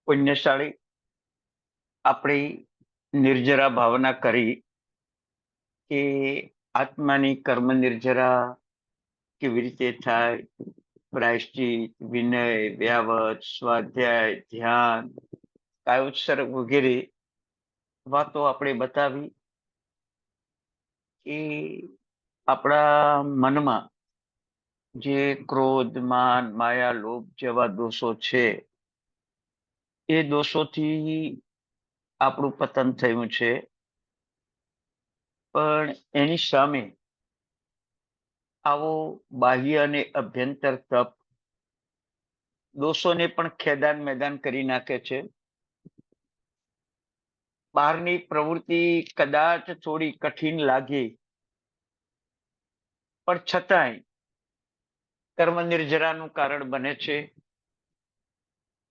પુણ્યશાળી આપણી નિર્જરા ભાવના કરી કે આત્માની કર્મ નિર્જરા કેવી રીતે થાય, પ્રાયશ્ચિત, વિનય, વ્યાવત, સ્વાધ્યાય, ધ્યાન, કાયોત્સર્ગ વગેરે વાતો આપણે બતાવી કે આપણા મનમાં જે ક્રોધ, માન, માયા, લોભ જેવા દોષો છે એ દોષોથી આપણું પતન થયું છે. પણ એની સામે આવો બાહ્ય અને અભ્યંતર તપ દોષોને પણ ખેદાન મેદાન કરી નાખે છે. બહારની પ્રવૃત્તિ કદાચ થોડી કઠિન લાગે પણ છતાંય કર્મ નિર્જરાનું કારણ બને છે.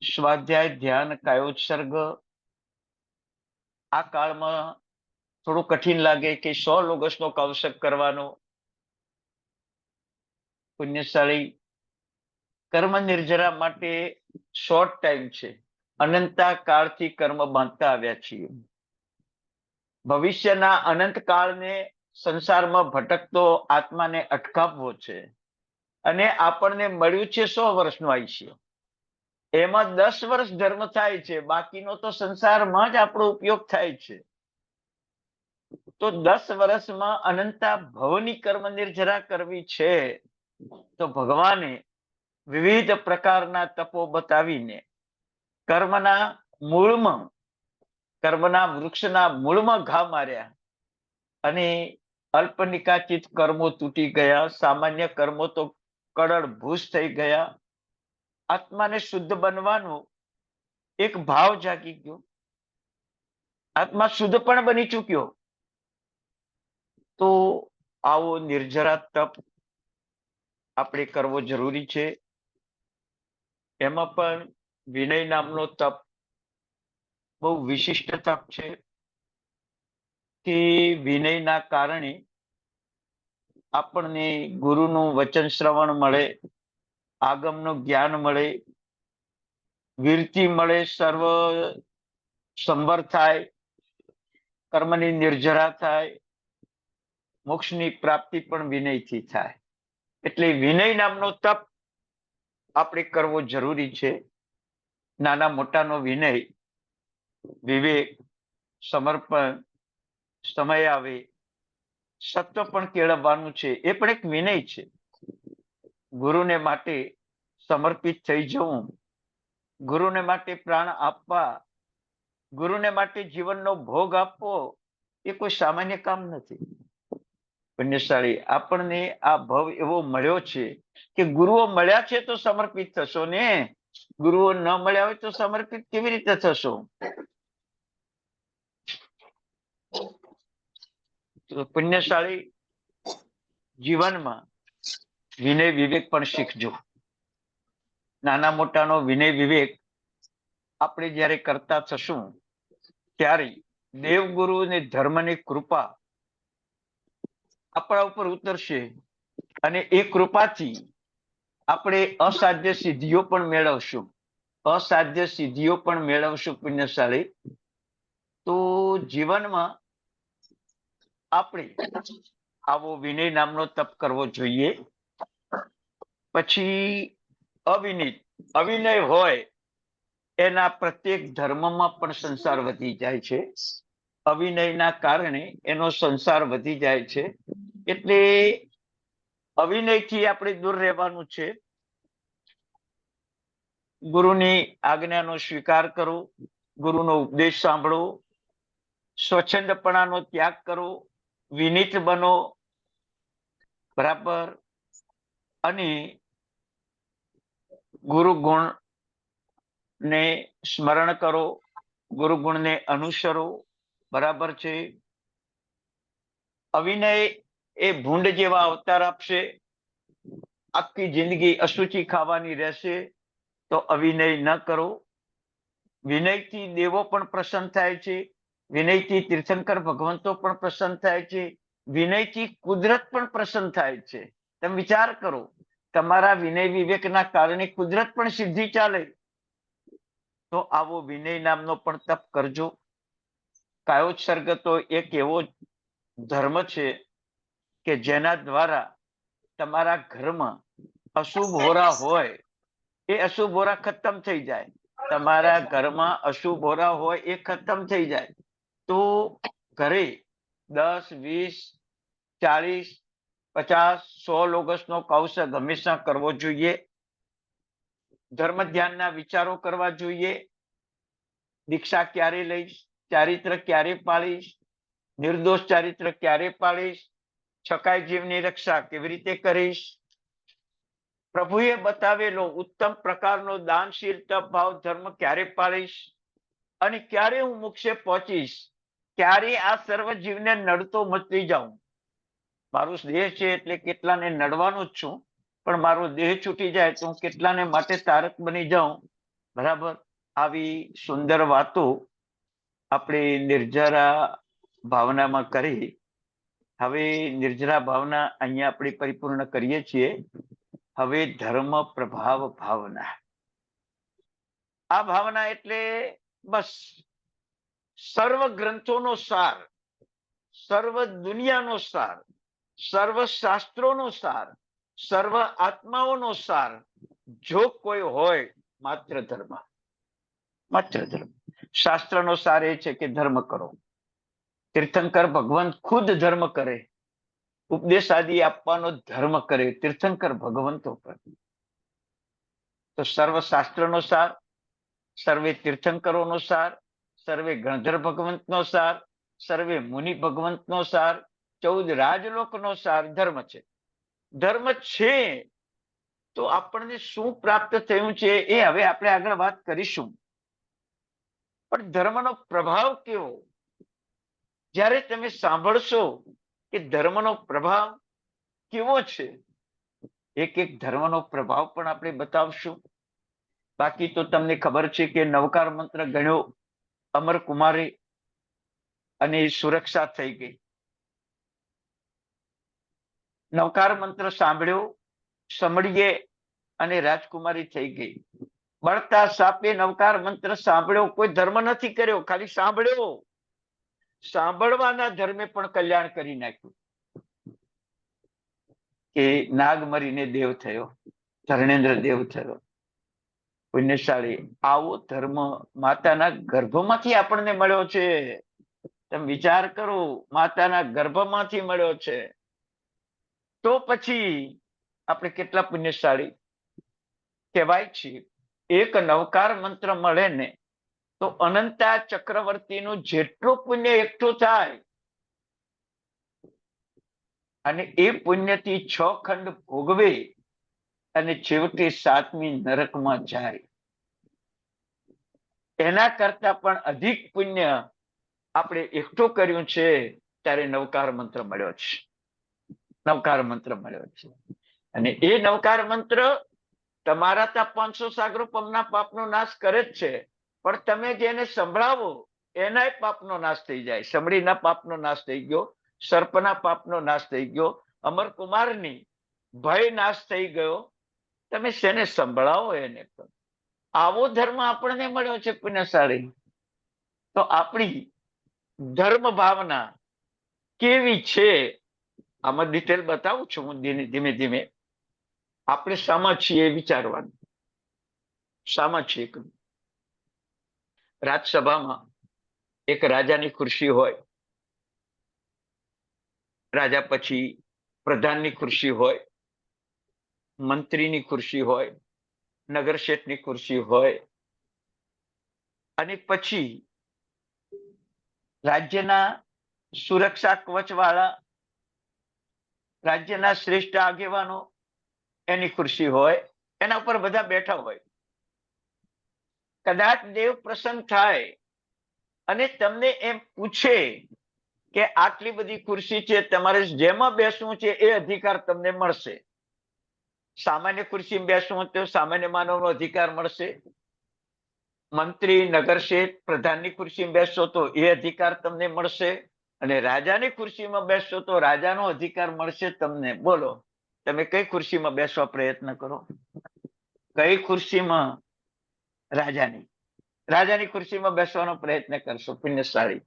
સ્વાધ્યાય, ધ્યાન, કાયોત્સર્ગ આ કાળમાં થોડું કઠિન લાગે કે 100 લોગસનો કૌશક કરવાનો. પુણ્યશાળી કર્મ નિર્જરા માટે શોર્ટ ટાઈમ છે. અનંતા કાળથી કર્મ બાંધતા આવ્યા છીએ. ભવિષ્યના અનંત કાળને સંસારમાં ભટકતો આત્માને અટકાવવો છે. અને આપણને મળ્યું છે 100 વર્ષનું આયુષ્ય. એમાં 10 વર્ષ ધર્મ થાય છે, બાકીનો તો સંસારમાં જ આપણો ઉપયોગ થાય છે. તો 10 વર્ષમાં અનંતા ભવની કર્મ નિર્જરા કરવી છે. તો ભગવાને વિવિધ પ્રકારના તપો બતાવીને કર્મના મૂળમાં, કર્મના વૃક્ષના મૂળમાં ઘા માર્યા અને અલ્પનિકાચિત કર્મો તૂટી ગયા, સામાન્ય કર્મો તો કડળ ભૂસ થઈ ગયા. આત્માને શુદ્ધ બનવાનો એક ભાવ જાગી ગયો. આત્મા શુદ્ધ પણ બની ચૂક્યો. તો આવો નિર્જરા તપ આપણે કરવો જરૂરી છે. એમાં પણ વિનય નામનો તપ બહુ વિશિષ્ટ તપ છે કે વિનયના કારણે આપણને ગુરુનું વચન શ્રવણ મળે, આગમનું જ્ઞાન મળે, વીરતિ મળે, સર્વ સંવર થાય, કર્મની નિર્જરા થાય, મોક્ષની પ્રાપ્તિ પણ વિનયથી થાય. એટલે વિનય નામનો તપ આપણે કરવો જરૂરી છે. નાના મોટાનો વિનય, વિવેક, સમર્પણ, સમય આવે, સત્વ પણ કેળવવાનું છે. એ પણ એક વિનય છે. ગુરુને માટે સમર્પિત થઈ જવું, ગુરુને માટે પ્રાણ આપવા, ગુરુને માટે જીવનનો ભોગ આપવો એ કોઈ સામાન્ય કામ નથી. પુણ્યશાળી આપણને આ ભવ એવો મળ્યો છે કે ગુરુઓ મળ્યા છે તો સમર્પિત થશો ને. ગુરુઓ ન મળ્યા હોય તો સમર્પિત કેવી રીતે થશો? પુણ્યશાળી જીવનમાં વિનય વિવેક પણ શીખજો. નાના મોટાનો વિનય વિવેક આપણે જ્યારે કરતા થશું ત્યારે દેવગુરુ અને ધર્મની કૃપા આપણા ઉપર ઉતરશે અને એ કૃપાથી આપણે અસાધ્ય સિદ્ધિઓ પણ મેળવશું. અસાધ્ય સિદ્ધિઓ પણ મેળવશું પુણ્યશાળી. તો જીવનમાં આપણે આવો વિનય નામનો તપ કરવો જોઈએ. પછી અવિનય હોય એના પ્રત્યેક ધર્મમાં પણ સંસાર વધી જાય છે. અવિનયના કારણે એનો સંસાર વધી જાય છે. એટલે અવિનયથી આપણે દૂર રહેવાનું છે. ગુરુની આજ્ઞાનો સ્વીકાર કરો, ગુરુનો ઉપદેશ સાંભળો, સ્વચ્છંદપણાનો ત્યાગ કરો, વિનીત બનો, બરાબર, અને ગુરુ ગુણ ને સ્મરણ કરો, ગુરુ ગુણને અનુસરો, બરાબર છે. અવિનય એ ભૂંડ જેવા અવતાર આપશે, આખી જિંદગી અશુચિ ખાવાની રહેશે. તો અવિનય ન કરો. વિનયથી દેવો પણ પ્રસન્ન થાય છે, વિનયથી તીર્થંકર ભગવંતો પણ પ્રસન્ન થાય છે, વિનયથી કુદરત પણ પ્રસન્ન થાય છે. તમે વિચાર કરો, તમારા વિનય વિવેકના કારણે કુદરત પણ સિદ્ધિ ચાલે. તો આવો વિનય નામનો પણ તપ કરજો. કાયોત્સર્ગ તો એક એવો ધર્મ છે કે જેના દ્વારા તમારા ઘરમાં અશુભ હોરા હોય એ અશુભ હોરા ખતમ થઈ જાય. તમારા ઘરમાં અશુભ હોરા હોય એ ખતમ થઈ જાય. તો ઘરે 10, 20, 40, 50, 100 ઓગસ્ટનો કૌશક હંમેશા કરવો જોઈએ. ધર્મ ધ્યાનના વિચારો કરવા જોઈએ. દીક્ષા ક્યારે લઈશ, ચારિત્ર ક્યારે પાળીશ, નિર્દોષ ચારિત્ર ક્યારે પાળીશ, છકાઈ જીવની રક્ષા કેવી રીતે કરીશ, પ્રભુએ બતાવેલો ઉત્તમ પ્રકારનો દાનશીલ તપ ભાવ ધર્મ ક્યારે પાળીશ, અને ક્યારે હું મોક્ષે પહોંચીશ, ક્યારે આ સર્વ જીવને નડતો મચી જાઉં. મારું દેહ છે એટલે કેટલાને નડવાનો જ છું, પણ મારો દેહ છૂટી જાય તો હું કેટલાને માટે તારક બની જાઉં. બરાબર. આવી સુંદર વાતો આપણે નિર્જરા ભાવનામાં કરી. હવે નિર્જરા ભાવના અહીંયા આપણે પરિપૂર્ણ કરીએ છીએ. હવે ધર્મ પ્રભાવ ભાવના. આ ભાવના એટલે બસ સર્વ ગ્રંથોનો સાર, સર્વ દુનિયાનો સાર, સર્વ શાસ્ત્રોનો સાર, સર્વ આત્માઓનો સાર જો કોઈ હોય, માત્ર ધર્મ. માત્ર ધર્મ. શાસ્ત્રનો સાર એ છે કે ધર્મ કરો. તીર્થંકર ભગવાન ખુદ ધર્મ કરે, ઉપદેશ આદિ આપવાનો ધર્મ કરે તીર્થંકર ભગવંતો પર. તો સર્વ શાસ્ત્રનો સાર, સર્વે તીર્થંકરોનો સાર, સર્વે ગણધર ભગવંતનો સાર, સર્વે મુનિ ભગવંતનો સાર, 14 રાજલોકનો સાર ધર્મ છે. ધર્મ છે તો આપણને શું પ્રાપ્ત થયું છે એ હવે આપણે આગળ વાત કરીશું. પણ ધર્મનો પ્રભાવ કેવો? જ્યારે તમે સાંભળશો કે ધર્મનો પ્રભાવ કેવો છે, એક એક ધર્મનો પ્રભાવ પણ આપણે બતાવશું. બાકી તો તમને ખબર છે કે નવકાર મંત્ર ગણ્યો અમરકુમારી અને સુરક્ષા થઈ ગઈ. નવકાર મંત્ર સાંભળ્યો સમળીએ અને રાજકુમારી થઈ ગઈ. બળતા સાપે નવકાર મંત્ર સાંભળ્યો, કોઈ ધર્મ નથી કર્યો, ખાલી સાંભળ્યો. સાંભળવાના ધર્મે પણ કલ્યાણ કરી નાખ્યું. કે નાગ મરીને દેવ થયો, ધર્ણેન્દ્ર દેવ થયો. પુણ્યશાળી. આવો ધર્મ માતાના ગર્ભમાંથી આપણને મળ્યો છે. તમે વિચાર કરો, માતાના ગર્ભમાંથી મળ્યો છે. તો પછી આપણે કેટલા પુણ્યશાળી કહેવાય છીએ. એક નવકાર મંત્ર મળે ને તો અનંતા ચક્રવર્તીનું જેટલું પુણ્ય એકઠું થાય, અને એ પુણ્યથી 6 ખંડ ભોગવે અને છેવટે 7મી નરકમાં જાય. એના કરતા પણ અધિક પુણ્ય આપણે એકઠું કર્યું છે ત્યારે નવકાર મંત્ર મળ્યો છે. નવકાર મંત્ર મળ્યો છે. અને એ નવકાર મંત્ર તમારા ત્યાં 500 સાગરો પમના પાપનો નાશ કરે જ છે, પણ તમે જેને સંભળાવો એનાય પાપનો નાશ થઈ જાય. સમડીના પાપનો નાશ થઈ ગયો, સર્પના પાપનો નાશ થઈ ગયો, અમરકુમારની ભય નાશ થઈ ગયો. તમે શેને સંભળાવો એને. આવો ધર્મ આપણને મળ્યો છે પુણ્યશાળી. તો આપણી ધર્મ ભાવના કેવી છે આમાં ડિટેલ બતાવું છું હું ધીમે ધીમે. આપણે શામાં છીએ વિચારવાનું. શામાં છીએ? રાજસભામાં એક રાજાની ખુરશી હોય, રાજા પછી પ્રધાનની ખુરશી હોય, મંત્રીની ખુરશી હોય, નગર શેઠની ખુરશી હોય, અને પછી રાજ્યના સુરક્ષા કવચ વાળા, રાજ્યના શ્રેષ્ઠ આગેવાનો એની ખુરશી હોય, એના ઉપર બધા બેઠા હોય. કદાચ દેવ પ્રસન્ન થાય અને તમને એમ પૂછે કે આટલી બધી ખુરશી છે, તમારે જેમાં બેસવું છે એ અધિકાર તમને મળશે. સામાન્ય ખુરશીમાં બેસવું તો સામાન્ય માનવનો અધિકાર મળશે. મંત્રી, નગરસેઠ, પ્રધાનની ખુરશીમાં બેસશો તો એ અધિકાર તમને મળશે, અને રાજાની ખુરશીમાં બેસશો તો રાજાનો અધિકાર મળશે તમને. બોલો, તમે કઈ ખુરશીમાં બેસવા પ્રયત્ન કરો? કઈ ખુરશીમાં? રાજાની. રાજાની ખુરશીમાં બેસવાનો પ્રયત્ન કરશો, પુણ્યશાળી.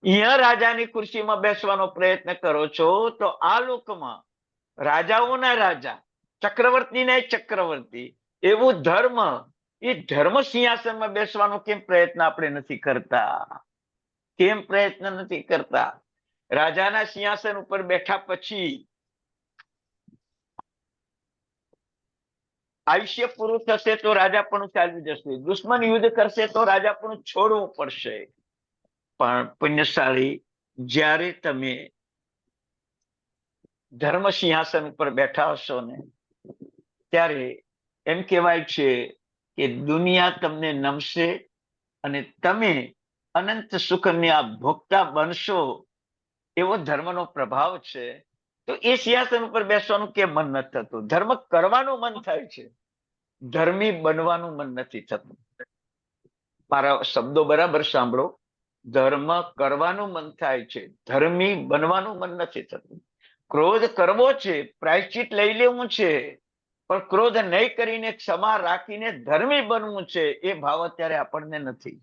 અહીંયા રાજાની ખુરશીમાં બેસવાનો પ્રયત્ન કરો છો તો આ લોકમાં રાજાઓના રાજા, ચક્રવર્તીના ચક્રવર્તી, એવું ધર્મ, એ ધર્મ સિંહાસનમાં બેસવાનો કેમ પ્રયત્ન આપણે નથી કરતા? કેમ પ્રયત્ન નથી કરતા? રાજાના સિંહાસન ઉપર બેઠા પછી આયુષ્ય પૂરું થશે તો રાજાપણું ચાલી જશે, દુશ્મન યુદ્ધ કરશે તો રાજાપણું છોડવું પડશે. પણ પુણ્યશાળી, જ્યારે તમે ધર્મ સિંહાસન ઉપર બેઠા હશો ને, ત્યારે એમ કહેવાય છે કે દુનિયા તમને નમશે અને તમે અનંત સુખની આ ભોગતા બનશો, એવો ધર્મનો પ્રભાવ છે. તો એ સિંહાસન ઉપર બેસવાનું કેમ મન નથી થતું? ધર્મ કરવાનું મન થાય છે, ધર્મી બનવાનું મન નથી થતું. મારા શબ્દો બરાબર સાંભળો. ધર્મ કરવાનું મન થાય છે, ધર્મી બનવાનું મન નથી થતું. ક્રોધ કરવો છે, પ્રાયશ્ચિત લઈ લેવું છે, પણ ક્રોધ નહીં કરીને ક્ષમા રાખીને ધર્મી બનવું છે, એ ભાવ અત્યારે આપણને નથી.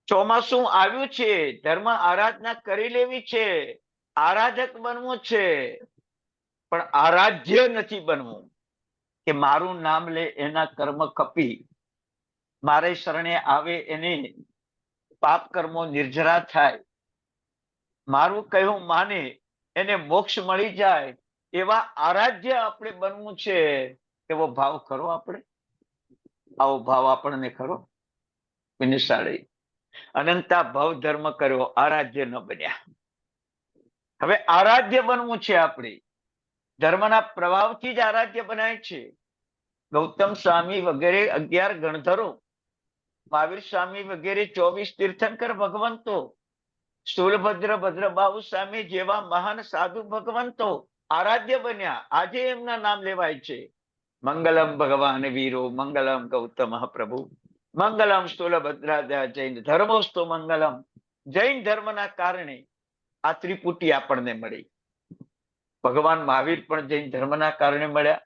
ચોમાસું આવ્યું છે, ધર્મ આરાધના કરી લેવી છે, આરાધક બનવું છે, પણ આરાધ્ય નથી બનવું. કે મારું નામ લે એના કર્મ કપી, મારે શરણે આવે એને પાપ કર્મો નિર્જરા થાય, મારું કહ્યું માને એને મોક્ષ મળી જાય, એવા આરાધ્ય આપણે બનવું છે. એવો ભાવ ખરો આપણે? આવો ભાવ આપણને ખરો? વિનિશાળી, અનંતા ભાવ ધર્મ કર્યો, આરાધ્ય ન બન્યા. હવે આરાધ્ય બનવું છે આપણે. ધર્મના પ્રભાવથી જ આરાધ્ય બનાય છે. ગૌતમ સ્વામી વગેરે 11 ગણધરો, મહાવીર સ્વામી વગેરે 24 તીર્થંકર ભગવંતો, સ્થૂલભદ્ર, ભદ્રબાહુ સ્વામી જેવા મહાન સાધુ ભગવંતો આરાધ્ય બન્યા. આજે એમના નામ લેવાય છે. મંગલમ ભગવાન વીરો, મંગલમ ગૌતમ પ્રભુ, મંગલમ સ્થૂલભદ્રાદા જૈન ધર્મોસ્તુ મંગલમ. જૈન ધર્મના કારણે આ ત્રિપુટી આપણને મળી. ભગવાન મહાવીર પણ જૈન ધર્મના કારણે મળ્યા,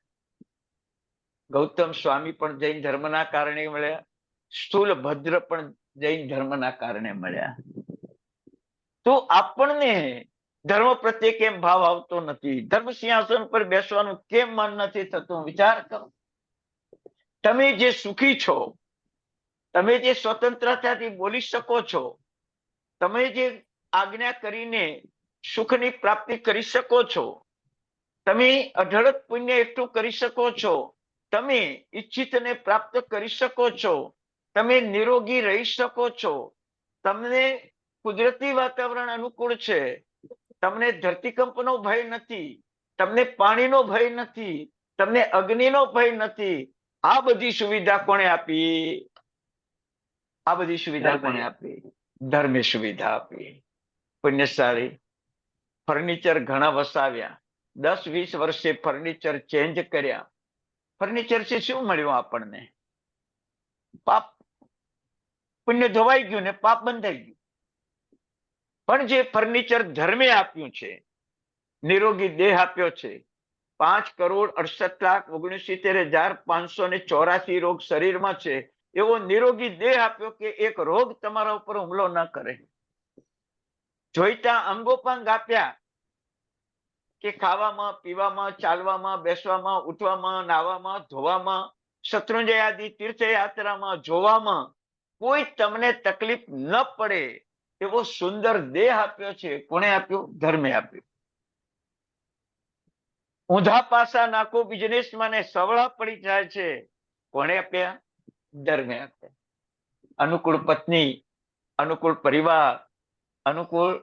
ગૌતમ સ્વામી પણ જૈન ધર્મના કારણે મળ્યા, સ્થૂલભદ્ર પણ જૈન ધર્મના કારણે મળ્યા. તો આપણને ધર્મ પ્રત્યે કેમ ભાવ આવતો નથી? ધર્મ સિંહાસન પર બેસવાનું કેમ મન નથી થતું? વિચાર કરો. તમે જે સુખી છો, તમે જે સ્વતંત્રતાથી બોલી શકો છો, તમે જે આજ્ઞા કરીને સુખની પ્રાપ્તિ કરી શકો છો, તમે અઢળક પુણ્ય એકઠું કરી શકો છો, તમે ઈચ્છિતને પ્રાપ્ત કરી શકો છો, તમે નિરોગી રહી શકો છો, તમને કુદરતી વાતાવરણ અનુકૂળ છે, તમને ધરતીકંપનો ભય નથી, તમને પાણીનો ભય નથી, તમને અગ્નિનો ભય નથી. આ બધી સુવિધા કોણે આપી? આ બધી સુવિધા કોણે આપી? ધર્મે સુવિધા આપી. પુણ્યશાળી, ફર્નિચર ઘણા વસાવ્યા, 10-20 વર્ષે ફર્નિચર ચેન્જ કર્યા. ફર્નિચરથી શું મળ્યું આપણને? પાપ. પુણ્ય ધોવાઈ ગયું ને પાપ બંધાઈ ગયું. પણ જે ફર્નિચર ધર્મે આપ્યું છે, નિરોગી દેહ આપ્યો છે, 5,68,69,584 રોગ શરીરમાં છે, એવો નિરોગી દેહ આપ્યો કે એક રોગ તમારા ઉપર હુમલો ન કરે. જોઈતા અંગોપાંગ આપ્યા કે ખાવામાં, પીવામાં, ચાલવામાં, બેસવામાં, ઉઠવામાં, નાવામાં, ધોવામાં, શત્રુંજય આદિ તીર્થયાત્રામાં, જોવામાં કોઈ તમને તકલીફ ન પડે એવો સુંદર દેહ આપ્યો છે. કોણે આપ્યો? ધર્મે આપ્યો. ઊંધા પાસા નાખો બિઝનેસમાં ને સવળા પડી જાય છે. કોણે આપ્યા? ધર્મે આપ્યા. અનુકૂળ પત્ની, અનુકૂળ પરિવાર, અનુકૂળ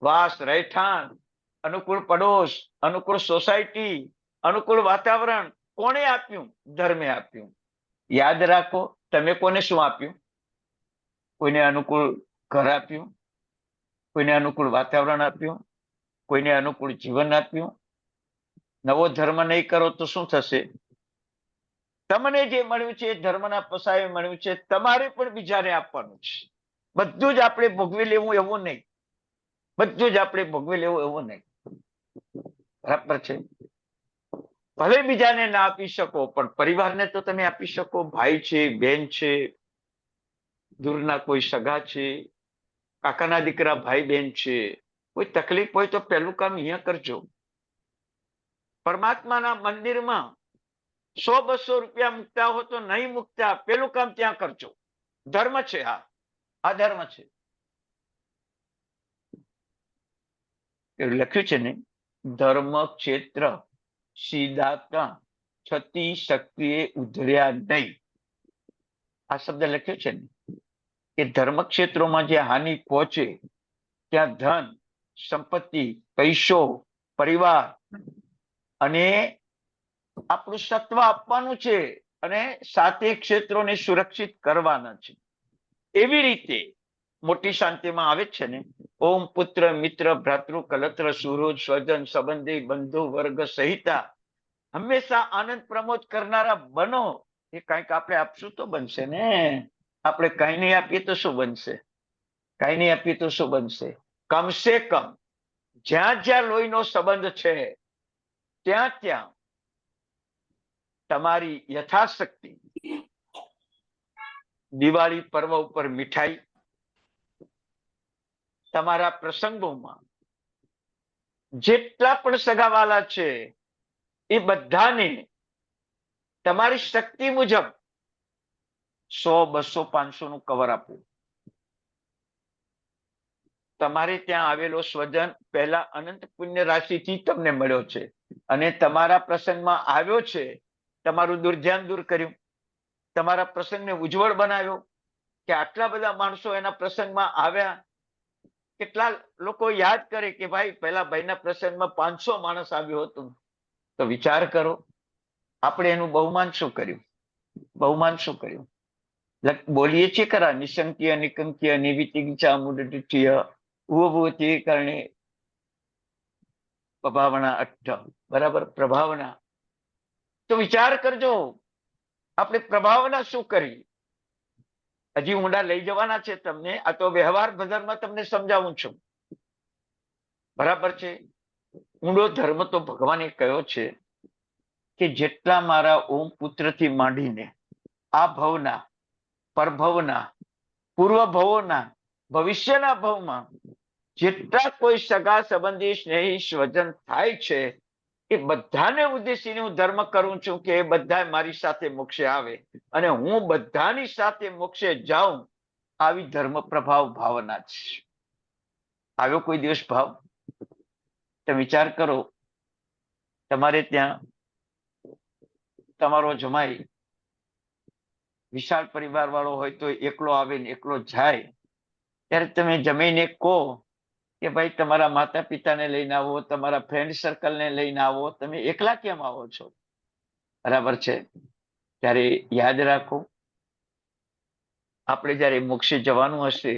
વાસ રહેઠાણ, અનુકૂળ પડોશ, અનુકૂળ સોસાયટી, અનુકૂળ વાતાવરણ કોણે આપ્યું? ધર્મે આપ્યું. યાદ રાખો, તમે કોને શું આપ્યું? કોઈને અનુકૂળ ઘર આપ્યું, કોઈને અનુકૂળ વાતાવરણ આપ્યું, કોઈને અનુકૂળ જીવન આપ્યું. નવો ધર્મ નહીં કરો તો શું થશે? તમને જે મળ્યું છે એ ધર્મના પસાએ મળ્યું છે, તમારે પણ બીજાને આપવાનું છે. બધું જ આપણે ભોગવી લેવું એવું નહીં, બધું જ આપણે ભોગવી લેવું એવું નહીં. બરાબર છે? ભલે બીજાને ના આપી શકો પણ પરિવારને તો તમે આપી શકો. ભાઈ છે, બેન છે, દૂરના કોઈ સગા છે, કાકાના દીકરા ભાઈ બેન છે, કોઈ તકલીફ હોય તો પહેલું કામ અહીંયા કરજો. પરમાત્માના મંદિરમાં 100-200 રૂપિયા મૂકતા હો તો નહીં મૂકતા, પેલું કામ ત્યાં કરજો. ધર્મ છે. આ ધર્મ છે. એવું લખ્યું છે ને, ધર્મ ક્ષેત્ર સીધા કાં છતી શક્તિએ ઉધર્યા નહીં. આ શબ્દ લખ્યો છે ને, કે ધર્મ ક્ષેત્રોમાં જે હાનિ પહોંચે ત્યાં ધન, સંપત્તિ, પૈસો, પરિવાર અને આપણું સત્વ આપવાનું છે અને સાથે ક્ષેત્રોને સુરક્ષિત કરવાના છે. એવી રીતે મોટી શાંતિમાં આવે છે ને, ઓમ પુત્ર મિત્ર ભ્રાતૃ કલત્ર સુહૃદ સ્વજન સંબંધી બંધુ વર્ગ સહિતા હંમેશા આનંદ પ્રમોદ કરનારા બનો. એ કંઈક આપણે આપશું તો બનશે ને. આપણે કઈ નહીં આપીએ તો શું બનશે? કઈ નહીં આપીએ તો શું બનશે? કમસે કમ જ્યાં જ્યાં લોહીનો સંબંધ છે ત્યાં ત્યાં તમારી યથાશક્તિ દિવાળી પર્વ ઉપર મીઠાઈ, તમારા પ્રસંગોમાં જેટલા પણ સગાવાલા છે એ બધાને તમારી શક્તિ મુજબ 100, 200, 500 નું કવર આપવું. તમારે ત્યાં આવેલો સ્વજન પહેલા અનંત પુણ્ય રાશિથી તમને મળ્યો છે અને તમારા પ્રસંગમાં આવ્યો છે, તમારું દુર્ધ્યાન દૂર કર્યું, તમારા પ્રસંગને ઉજ્જવળ બનાવ્યો, કે આટલા બધા માણસો એના પ્રસંગમાં આવ્યા. કેટલા લોકો યાદ કરે કે ભાઈ પહેલા ભાઈના પ્રસંગમાં 500 માણસ આવ્યો હતું. તો વિચાર કરો, આપણે એનું બહુમાન શું કર્યું? બહુમાન શું કર્યું? બોલીએ છીએ ખરા, નિશંક્ય નિકંક્ય નિવિતિગીચા મુદટિય ઉભૂતિ કરણે પ્રભાવના અઠ્ઠ. બરાબર, પ્રભાવના. તો વિચાર કરજો, આપણે પ્રભાવના શું કરી? હજી ઊંડા લઈ જવાના છે તમને. આ તો વ્યવહાર ભજનમાં તમને સમજાવું છું. બરાબર છે? ઊંડો ધર્મ તો ભગવાને કયો છે કે જેટલા મારા ઓમ પુત્રથી માંડીને આ ભવના, પરભવના, પૂર્વ ભવોના, ભવિષ્યના ભવમાં જેટલા કોઈ સગા સંબંધી સ્નેહી સ્વજન થાય છે એ બધાને ઉદ્દેશીને હું ધર્મ કરું છું કે એ બધા મારી સાથે મોક્ષે આવે અને હું બધાની સાથે મોક્ષે જાઉં. આવી ધર્મ પ્રભાવ ભાવના છે. આવ્યો કોઈ દિવસ ભાવ? તો વિચાર કરો, તમારે ત્યાં તમારો જમાઈ વિશાળ પરિવાર વાળો હોય તો એકલો આવે ને એકલો જાય, ત્યારે તમે જમીને કહો કે ભાઈ તમારા માતા પિતાને લઈને આવો, તમારા ફ્રેન્ડ સર્કલને લઈને આવો, તમે એકલા કેમ આવો છો? બરાબર છે? ત્યારે યાદ રાખો, આપણે જયારે મોક્ષે જવાનું હશે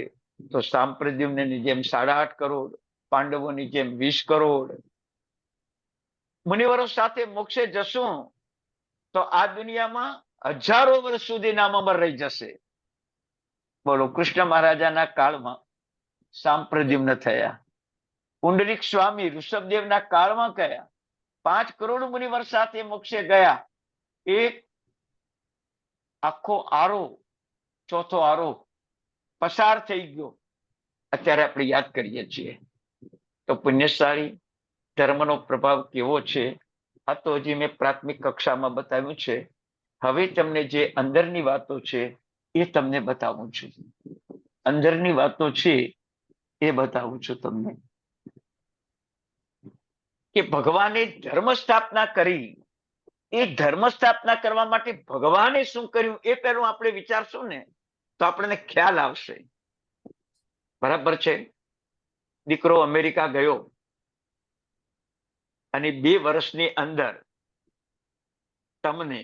તો સાંપ્રદ્યુમ્નની જેમ 8.5 કરોડ, પાંડવોની જેમ 20 કરોડ મુનિવરો સાથે મોક્ષે જશું તો આ દુનિયામાં હજારો વર્ષ સુધી નામ અમર રહી જશે. બોલો, કૃષ્ણ મહારાજાના કાળમાં સાંપ્રદ્યુમ્ન થયા, પુંડરીક સ્વામી ઋષભદેવના કાળમાં કયા 5 કરોડ મુનિવર સાથે મોક્ષે ગયા. એક આખો આરો, ચોથો આરો પસાર થઈ ગયો. અત્યારે આપણે યાદ કરીએ છીએ. તો પુણ્યશાળી ધર્મનો પ્રભાવ કેવો છે આ તો હજી મેં પ્રાથમિક કક્ષામાં બતાવ્યું છે. હવે તમને જે અંદરની વાતો છે એ તમને બતાવું છું. અંદરની વાતો છે એ બતાવું છું તમને, કે ભગવાને ધર્મ સ્થાપના કરી. એ ધર્મ સ્થાપના કરવા માટે ભગવાને શું કર્યું એ પહેલું આપણે વિચારશું ને તો આપણને ખ્યાલ આવશે. બરાબર છે? દીકરો અમેરિકા ગયો અને 2 વર્ષની અંદર તમને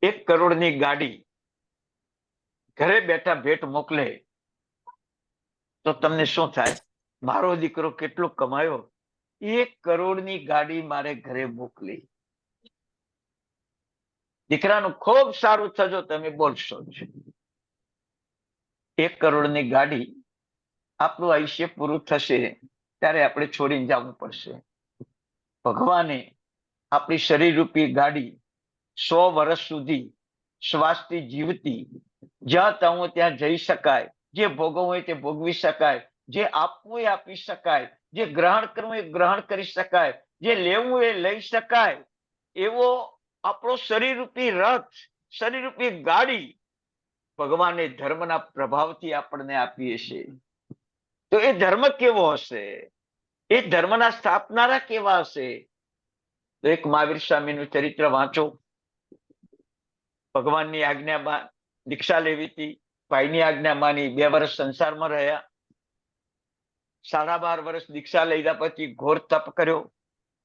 1 કરોડની ગાડી ઘરે બેઠા ભેટ મોકલે તો તમને શું થાય? મારો દીકરો કેટલો કમાયો, 1 કરોડની ગાડી મારે ઘરે મોકલી. દીકરાનું ખૂબ સારું થજો, તમે બોલશો જ. 1 કરોડની ગાડી, આપણું આયુષ્ય પૂરું થશે ત્યારે આપણે છોડીને જવું પડશે. ભગવાને આપણી શરીર રૂપી ગાડી 100 વર્ષ સુધી શ્વાસથી જીવતી, જ્યાં ત્યાં ત્યાં જઈ શકાય, જે ભોગવવું હોય તે ભોગવી શકાય, જે આપવું એ આપી શકાય, જે ગ્રહણ કરવું એ ગ્રહણ કરી શકાય, જે લેવું એ લઈ શકાય, એવો આપણો શરીર રૂપી રથ, શરીર રૂપી ગાડી ભગવાને ધર્મના પ્રભાવથી આપણને આપીએ છે. તો એ ધર્મ કેવો હશે? એ ધર્મના સ્થાપનારા કેવા હશે? તો એક મહાવીર સ્વામીનું ચરિત્ર વાંચો. ભગવાનની આજ્ઞામાં દીક્ષા લેવી હતી, ભાઈની આજ્ઞા માની 2 વર્ષ સંસારમાં રહ્યા. 12.5 વર્ષ દીક્ષા લીધા પછી ઘોર તપ કર્યો,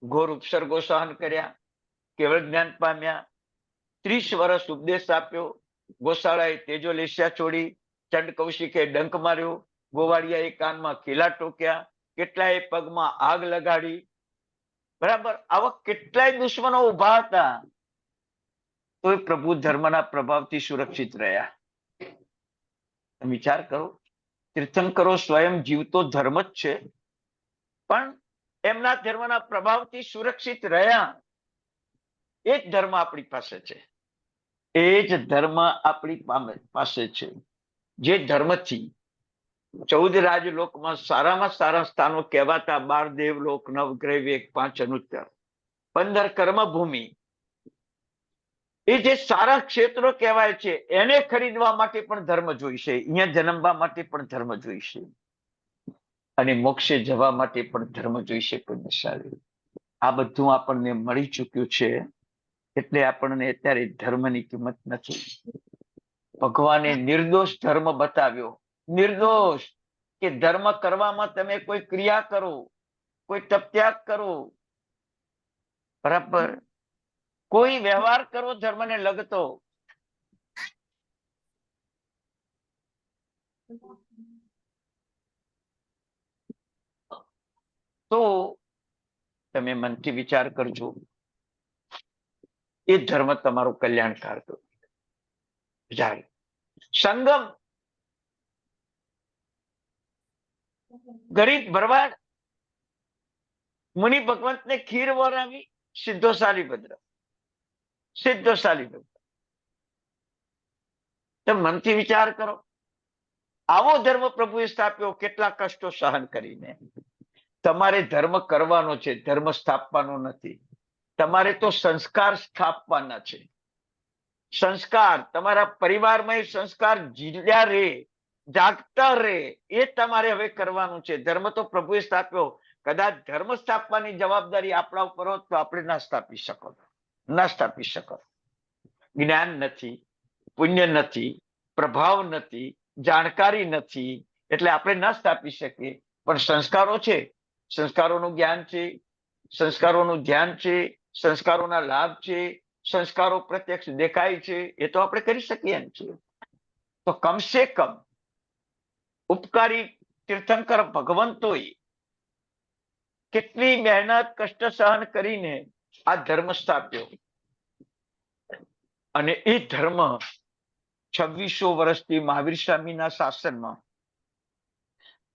ઘોર ઉપસર્ગો સહન કર્યા, કેવળ જ્ઞાન પામ્યા. 30 વર્ષ ઉપદેશ આપ્યો. ગોશાળાએ તેજો લેસ્યા છોડી, ચંડ કૌશિકે ડંક માર્યો, ગોવાળિયાએ કાનમાં ખીલા ટોક્યા, કેટલાય પગમાં આગ લગાડી. બરાબર, આવા કેટલાય દુશ્મનો ઉભા હતા, તો એ પ્રભુ ધર્મના પ્રભાવથી સુરક્ષિત રહ્યા. વિચાર કરો, તીર્થંકરો સ્વયં જીવતો ધર્મ જ છે, પણ એમના ધર્મના પ્રભાવથી સુરક્ષિત રહ્યા. એ જ ધર્મ આપણી પાસે છે, એ જ ધર્મ આપણી પાસે છે, જે ધર્મથી 14 રાજલોકમાં સારામાં સારા સ્થાનો કહેવાતા 12 દેવલોક, 9 ગ્રહ વેગ, 5 અનુત્તર, 15 કર્મભૂમિ, એ જે સારા ક્ષેત્રો કહેવાય છે, એને ખરીદવા માટે પણ ધર્મ જોઈશે, અહીંયા જન્મવા માટે પણ ધર્મ જોઈશે, અને મોક્ષે જવા માટે પણ ધર્મ જોઈશે. પુણ્યશાળી, આ બધું આપણને મળી ચૂક્યું છે, એટલે આપણને અત્યારે ધર્મની કિંમત નથી. ભગવાને નિર્દોષ ધર્મ બતાવ્યો, નિર્દોષ, કે ધર્મ કરવામાં તમે કોઈ ક્રિયા કરો, કોઈ તપત્યાગ કરો, બરાબર, કોઈ વ્યવહાર કરો ધર્મને લગતો, તો તમે મનથી વિચાર કરજો, એ ધર્મ તમારું કલ્યાણ કરતો. સંગમ, ગરીબ ભરવાડ મુનિ ભગવંતને ખીર વરાવી, સીધો શાલીભદ્ર, સીધો શાલીભદ્ર. તમે મનથી વિચાર કરો, આવો ધર્મ પ્રભુએ સ્થાપ્યો, કેટલા કષ્ટો સહન કરીને. તમારે ધર્મ કરવાનો છે, ધર્મ સ્થાપવાનો નથી. તમારે તો સંસ્કાર સ્થાપવાના છે. સંસ્કાર તમારા પરિવારમાં એ સંસ્કાર જીલ્યા રે, જાગતા રે, એ તમારે હવે કરવાનું છે. ધર્મ તો પ્રભુએ સ્થાપ્યો, કદાચ ધર્મ સ્થાપવાની જવાબદારી આપણા ઉપર હોત તો આપણે ના સ્થાપી શકો, ના સ્થાપી શકો. જ્ઞાન નથી, પુણ્ય નથી, પ્રભાવ નથી, જાણકારી નથી, એટલે આપણે ના સ્થાપી શકીએ. પણ સંસ્કારો છે, સંસ્કારોનું જ્ઞાન છે, સંસ્કારોનું ધ્યાન છે, સંસ્કારોના લાભ છે, સંસ્કારો પ્રત્યક્ષ દેખાય છે, એ તો આપણે કરી શકીએ એમ છીએ. તો કમસે કમ ઉપકારી તીર્થંકર ભગવંતોએ કેટલી મહેનત કષ્ટ સહન કરીને આ ધર્મ સ્થાપ્યો, અને એ ધર્મ 2600 વર્ષથી મહાવીર સ્વામીના શાસનમાં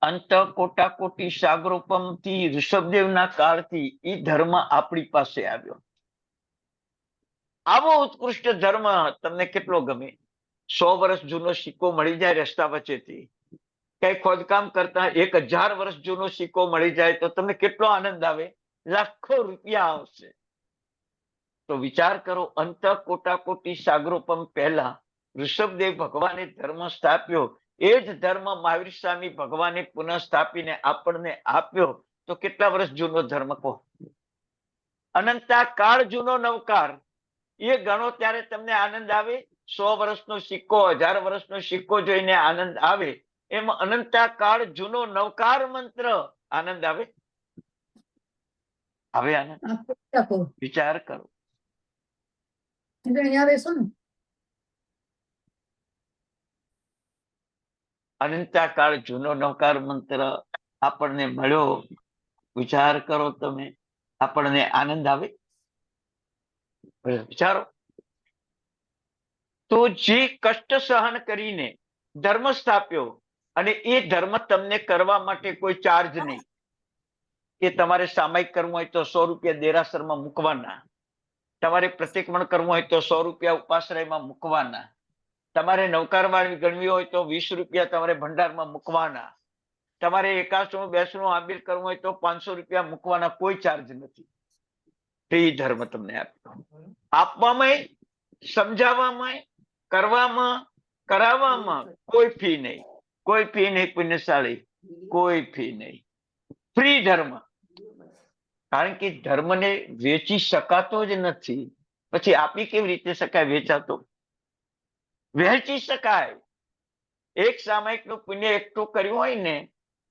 અંત કોટાકોટી સાગરોપમથી ઋષભદેવના કાળથી એ ધર્મ આપણી પાસે આવ્યો. આવો ઉત્કૃષ્ટ ધર્મ તમને કેટલો ગમે? 100 વર્ષ જૂનો સિક્કો મળી જાય રસ્તા વચ્ચેથી, કઈ ખોદકામ કરતા 1000 વર્ષ જૂનો સિક્કો મળી જાય તો તમને કેટલો આનંદ આવે? લાખો રૂપિયા આવશે. તો વિચાર કરો, અંત કોટાકોટી સાગરોપમ પહેલા ઋષભદેવ ભગવાને ધર્મ સ્થાપ્યો, એ જ ધર્મ મહાવીર સ્વામી ભગવાને પુનઃ સ્થાપીને આપણને આપ્યો. તો કેટલા વર્ષ જૂનો ધર્મ કહો? અનંતા કાળ જૂનો નવકાર, એ ગણો ત્યારે તમને આનંદ આવે. 100 વર્ષનો સિક્કો, 1000 વર્ષનો સિક્કો જોઈને આનંદ આવે, એમ અનંતા કાળ જૂનો નવકાર મંત્ર આનંદ આવે. હવે આનંદ વિચાર કરો. અનંતા કાળ જૂનો નવકાર મંત્ર આપણને મળ્યો, વિચાર કરો તમે, આપણને આનંદ આવે? વિચારો. તો જે કષ્ટ સહન કરીને ધર્મ સ્થાપ્યો, અને એ ધર્મ તમને કરવા માટે કોઈ ચાર્જ નહીં. કે તમારે સામાયિક કરવું હોય તો 100 રૂપિયા દેરાસરમાં મૂકવાના, તમારે પ્રતિક્રમણ કરવું હોય તો 100 રૂપિયા ઉપાશ્રયમાં મૂકવાના, તમારે નવકારવાળી ગણવી હોય તો 20 રૂપિયા તમારે ભંડારમાં મૂકવાના, તમારે એકાસણું બેસણું આંબીલ કરવું હોય તો 500 રૂપિયા મૂકવાના, કોઈ ચાર્જ નથી. તે ધર્મ તમને આપ્યો. આપવામાં, સમજાવવામાં, કરવામાં, કરાવવામાં કોઈ ફી નહીં. કોઈ ફી નહીં પુણ્યશાળી, કોઈ ફી નહીં. ફ્રી ધર્મ. કારણ કે ધર્મને વેચી શકાતો જ નથી. પછી આપી કેવી રીતે શકાય? વેચાતો વહેંચી શકાય. એક સામાયિકનું પુણ્ય એકઠું કર્યું હોય ને,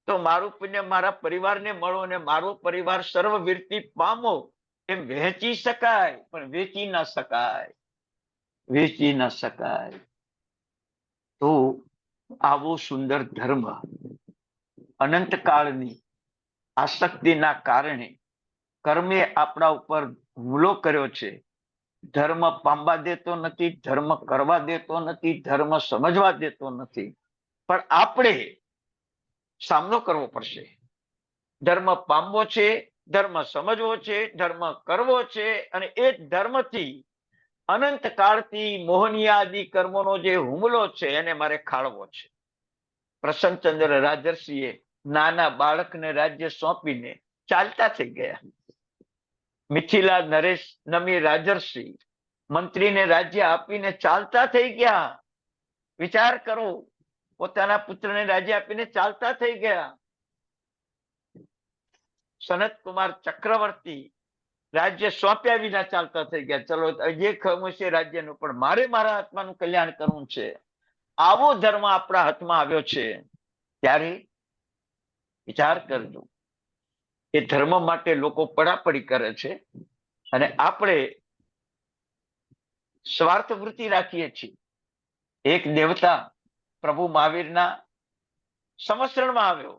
તો મારું પુણ્ય મારા પરિવારને મળો અને મારો પરિવાર સર્વવીરતિ પામો, એમ વહેંચી શકાય, પણ વેચી ના શકાય. વેચી ના શકાય. તો આવો સુંદર ધર્મ અનંતકાળની આસક્તિના કારણે કર્મે આપણા ઉપર હુમલો કર્યો છે. ધર્મ પામવા દેતો નથી, ધર્મ કરવા દેતો નથી, ધર્મ સમજવા દેતો નથી. પણ આપણે સામનો કરવો પડશે. ધર્મ પામવો છે, ધર્મ સમજવો છે, ધર્મ કરવો છે, અને એ ધર્મથી અનંત કાળથી મોહનીયાદિ કર્મોનો જે હુમલો છે એને મારે ખાળવો છે. પ્રસન્નચંદ્ર રાજર્ષિએ નાના બાળકને રાજ્ય સોંપીને ચાલતા થઈ ગયા. મિથિલા નરેશ નમી રાજર્ષિ મંત્રીને રાજ્ય આપીને ચાલતા થઈ ગયા. વિચાર કરો, પોતાના પુત્રને રાજ્ય આપીને ચાલતા થઈ ગયા. સનત કુમાર ચક્રવર્તી રાજ્ય સોંપ્યા વિના ચાલતા થઈ ગયા. ચલો જે ખમું છે રાજ્યનું, પણ મારે મારા આત્માનું કલ્યાણ કરવું છે. આવો ધર્મ આપણા હાથમાં આવ્યો છે. ત્યારે વિચાર કરજો. એ ધર્મ માટે લોકો પડાપડી કરે છે, અને આપણે સ્વાર્થ વૃત્તિ રાખીએ છીએ. એક દેવતા પ્રભુ મહાવીરના સંવત્સરમાં આવ્યો,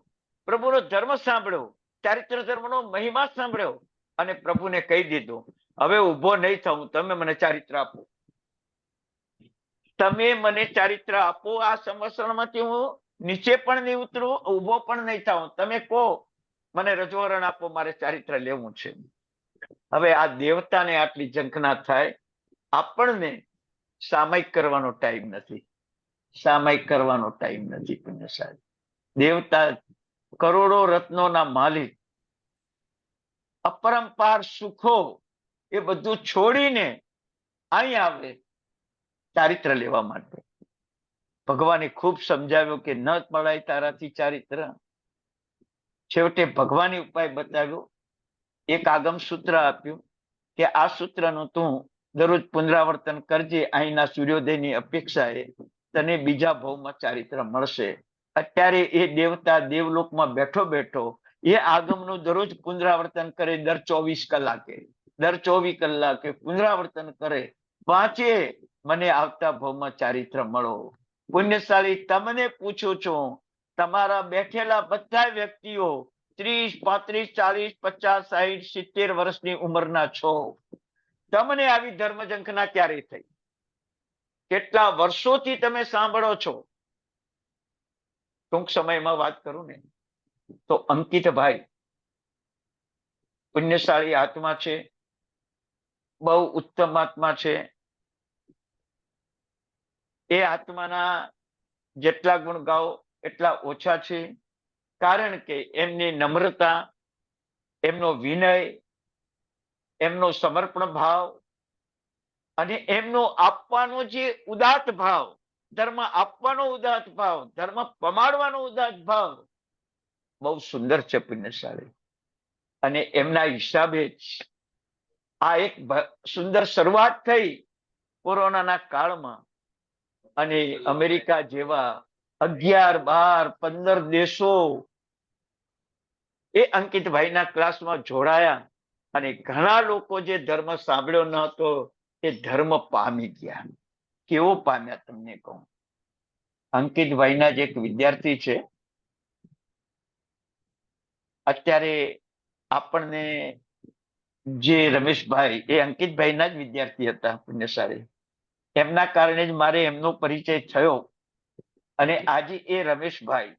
પ્રભુનો ધર્મ સાંભળ્યો, ચારિત્ર ધર્મનો મહિમા સાંભળ્યો, અને પ્રભુને કહી દીધું, હવે ઉભો નહીં થવું, તમે મને ચારિત્ર આપો. તમે મને ચારિત્ર આપો. આ સંવત્સરમાંથી હું નીચે પણ નહીં ઉતરું, ઉભો પણ નહીં થાઉં. તમે કહો, મને રજવરણ આપો, મારે ચારિત્ર લેવું છે. હવે આ દેવતાને આટલી ઝંખના થાય, આપણને સામાયિક કરવાનો ટાઈમ નથી. સામાયિક કરવાનો ટાઈમ નથી. પુણ્યશાળી દેવતા, કરોડો રત્નોના માલિક, અપરંપાર સુખો, એ બધું છોડીને અહીં આવે ચારિત્ર લેવા માટે. ભગવાને ખૂબ સમજાવ્યું કે ન પડાય તારાથી ચારિત્ર. છેવટે ભગવાને ઉપાય બતાવ્યો. એક આગમ સૂત્ર આપ્યું કે આ સૂત્રનું તું દરરોજ પુનરાવર્તન કરજે. અહીંના સૂર્યોદયની અપેક્ષાએ તને બીજા ભાવમાં ચારિત્ર મળશે. અત્યારે એ દેવતા દેવલોકમાં બેઠો બેઠો એ આગમનું દરરોજ પુનરાવર્તન કરે. દર 24 કલાકે પુનરાવર્તન કરે, વાંચે, મને આવતા ભાવમાં ચારિત્ર મળો. પુણ્યશાળી, તમને પૂછું છું, તમારા બેઠેલા બધા વ્યક્તિઓ 30, 35, 40, 50, 60, 70 વર્ષની ઉંમરના છો. તમને આવી ધર્મ ઝંખના ક્યારે થઈ? કેટલા વર્ષોથી તમે સાંભળો છો? ટૂંક સમયમાં વાત કરું ને તો અંકિતભાઈ પુણ્યશાળી આત્મા છે, બહુ ઉત્તમ આત્મા છે. એ આત્માના જેટલા ગુણ ગાઓ એટલા ઓછા છે. કારણ કે એમની નમ્રતા, એમનો વિનય, એમનો સમર્પણ ભાવ, અને એમનો આપવાનો જે ઉદાત્ત ભાવ, ધર્મ આપવાનો ઉદાત્ત ભાવ, ધર્મ પમાડવાનો ઉદાત્ત ભાવ બહુ સુંદર છે. પુણ્યશાળી. અને એમના હિસાબે આ એક સુંદર શરૂઆત થઈ કોરોનાના કાળમાં. અને અમેરિકા જેવા 11, 12, 15 દેશો એ અંકિતભાઈના ક્લાસમાં જોડાયા, અને ઘણા લોકો જે ધર્મ સાંભળ્યો ન હતો એ ધર્મ પામી ગયા. કેવો પામ્યા તમને કહું. અંકિતભાઈના જ એક વિદ્યાર્થી છે, અત્યારે આપણને જે રમેશભાઈ, એ અંકિતભાઈના જ વિદ્યાર્થી હતા. પુણ્યશાળી. એમના કારણે જ મારે એમનો પરિચય થયો. અને આજે એ રમેશભાઈ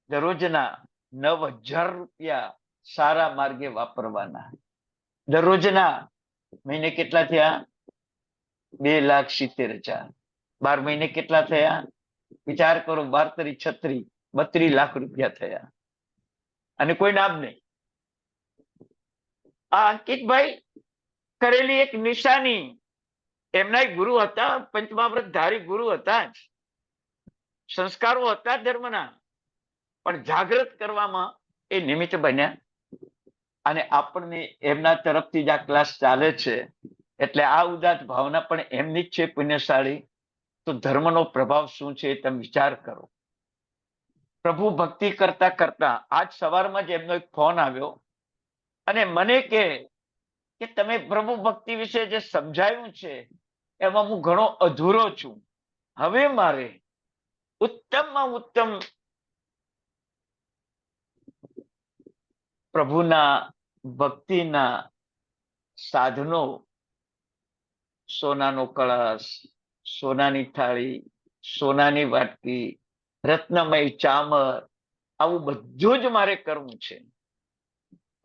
દરરોજના 9,000 રૂપિયા સારા માર્ગે વાપરવાના. દરરોજના મહિને કેટલા થયા? 2,70,000. 12 મહિને કેટલા થયા? વિચાર કરો. 12 × 36 32 લાખ રૂપિયા થયા. અને કોઈ નામ નહીં. આ અંકિતભાઈ કરેલી એક નિશાની. એમના ગુરુ હતા, પંચમહાવ્રતધારી ગુરુ હતા જ, સંસ્કારો હતા ધર્મના, પણ જાગૃત કરવામાં એ નિમિત્ત બન્યા. અને આપણને એમના તરફથી જ આ ક્લાસ ચાલે છે. એટલે આ ઉદાત્ત ભાવના પણ એમની જ છે, પુણ્યશાળી. તો ધર્મનો પ્રભાવ શું છે તમે વિચાર કરો. પ્રભુ ભક્તિ કરતા કરતા આજ સવારમાં જ એમનો એક ફોન આવ્યો અને મને કે તમે પ્રભુ ભક્તિ વિશે જે સમજાયું છે એમાં હું ઘણો અધૂરો છું. હવે મારે ઉત્તમમાં ઉત્તમ પ્રભુના ભક્તિના સાધનો, સોનાનો કળશ, સોનાની થાળી, સોનાની વાટકી, રત્નમય ચામર, આવું બધું જ મારે કરવું છે.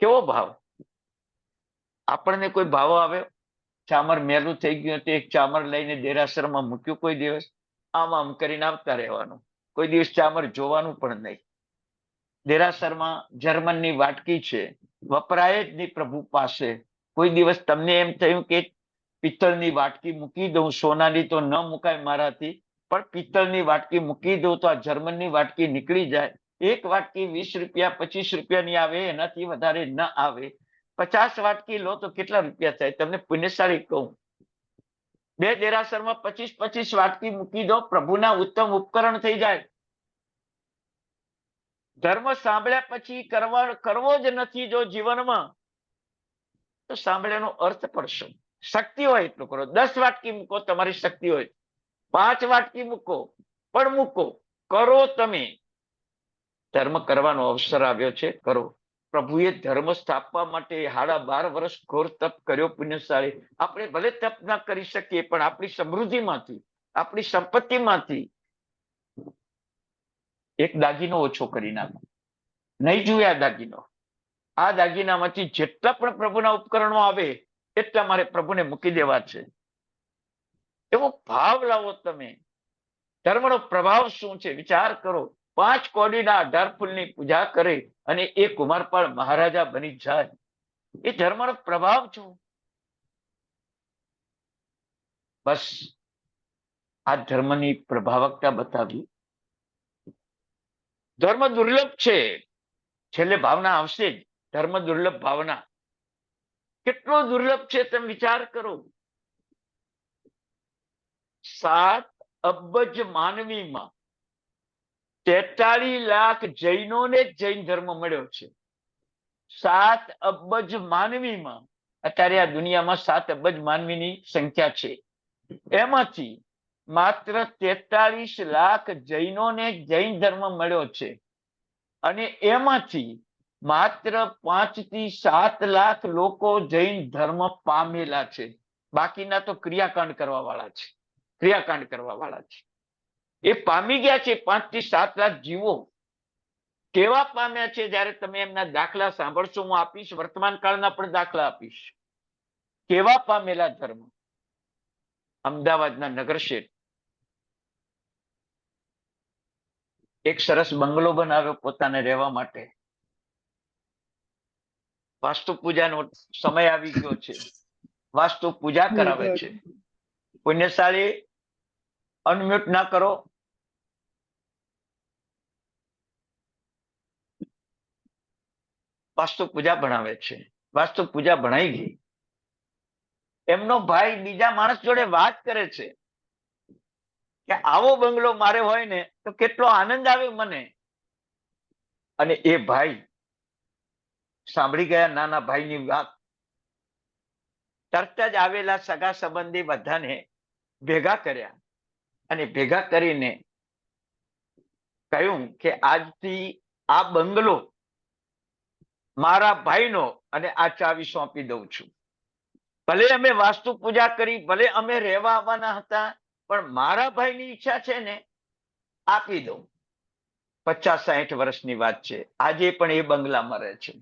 કેવો ભાવ! આપણને કોઈ ભાવ આવે? ચામર મેલું થઈ ગયું તો એક ચામર લઈને દેરાસરમાં મૂક્યું કોઈ દિવસ? આમ કરીને આવતા રહેવાનું. કોઈ દિવસ ચામર જોવાનું પણ નહીં. દેરાસરમાં જર્મનની વાટકી છે, વપરાય જ નહીં પ્રભુ પાસે. કોઈ દિવસ તમને એમ થયું કે પિત્તળની વાટકી મૂકી દઉં, સોનાની તો ન મુકાય મારાથી, પણ પિત્તળની વાટકી મૂકી દઉં તો આ જર્મનની વાટકી નીકળી જાય? એક વાટકી 20 રૂપિયા 25 રૂપિયાની આવે, એનાથી વધારે ન આવે. 50 વાટકી લો તો કેટલા રૂપિયા થાય? તમને પુણ્યશાળી કહું, 2 દેરાસરમાં 25 વાટકી મૂકી દો, પ્રભુના ઉત્તમ ઉપકરણ થઈ જાય. ધર્મ સાંભળ્યા પછી કરવો જ નથી જો જીવનમાં, તો સાંભળ્યાનો અર્થ પણ શું? શક્તિ હોય એટલું કરો. 10 વાટકી મૂકો, તમારી શક્તિ હોય. 5 વાટકી મૂકો, પણ મૂકો, કરો. તમે ધર્મ કરવાનો અવસર આવ્યો છે, કરો. પ્રભુએ ધર્મ સ્થાપવા માટે 12.5 વર્ષ ઘોર તપ કર્યો. પુણ્યશાળી, આપણે ભલે તપ ના કરી શકીએ, પણ આપણી સમૃદ્ધિમાંથી, આપણી સંપત્તિમાંથી એક દાગીનો ઓછો કરી નાખો. નહીં જોઈએ આ દાગીનો. આ દાગીનામાંથી જેટલા પણ પ્રભુના ઉપકરણો આવે એટલા મારે પ્રભુને મૂકી દેવા છે. એવો ભાવ લાવો તમે. ધર્મનો પ્રભાવ શું છે વિચાર કરો. 5 કોડીના 18 ફૂલની પૂજા કરે અને એ કુમારપાળ મહારાજા બની જાય, એ ધર્મનો પ્રભાવ શું? બસ આ ધર્મની પ્રભાવકતા બતાવી. ધર્મ દુર્લભ છે, છેલ્લે ભાવના આવશે જ. ધર્મ દુર્લભ ભાવના કેટલો દુર્લભ છે તમે વિચાર કરો. 7 અબજ માનવીમાં 43 લાખ જૈનોને જ જૈન ધર્મ મળ્યો છે. 7 અબજ માનવીમાં, અત્યારે આ દુનિયામાં 7 અબજ માનવીની સંખ્યા છે, એમાંથી માત્ર 43 લાખ જૈનોને જૈન ધર્મ મળ્યો છે. અને એમાંથી માત્ર 5 થી 7 લાખ લોકો જૈન ધર્મ પામેલા છે. બાકીના તો ક્રિયાકાંડ કરવા વાળા છે, ક્રિયાકાંડ કરવા વાળા છે. એ પામી ગયા છે. 5 થી 7 લાખ જીવો કેવા પામ્યા છે? જ્યારે તમે એમના દાખલા સાંભળશો, હું આપીશ, વર્તમાન કાળના પણ દાખલા આપીશ. કેવા પામેલા ધર્મ. અમદાવાદના નગરશેઠ એક સરસ બંગલો બનાવ્યો પોતાને રહેવા માટે. વાસ્તુ પૂજાનો સમય આવી ગયો છે, વાસ્તુ પૂજા કરાવે છે. પુણ્યશાળી, અનમ્યુટ ના કરો. વાસ્તુ પૂજા ભણાવે છે. વાસ્તુ પૂજા ભણાઈ ગઈ. એમનો ભાઈ બીજા માણસ જોડે વાત કરે છે કે આવો બંગલો મારે હોય ને તો કેટલો આનંદ આવે મને. અને એ ભાઈ સાંભળી ગયા નાના ભાઈની વાત. તરત જ આવેલા સગા સંબંધી બધાને ભેગા કર્યા અને ભેગા કરીને કહ્યું કે આજથી આ બંગલો મારા ભાઈનો, અને આ ચાવી સોંપી દઉં છું. ભલે અમે વાસ્તુ પૂજા કરી, ભલે અમે રહેવા આવવાના હતા, પણ મારા ભાઈની ઈચ્છા છે ને, આપી દો. 50-60 વર્ષની વાત છે, આજે પણ એ બંગલામાં રહે છે.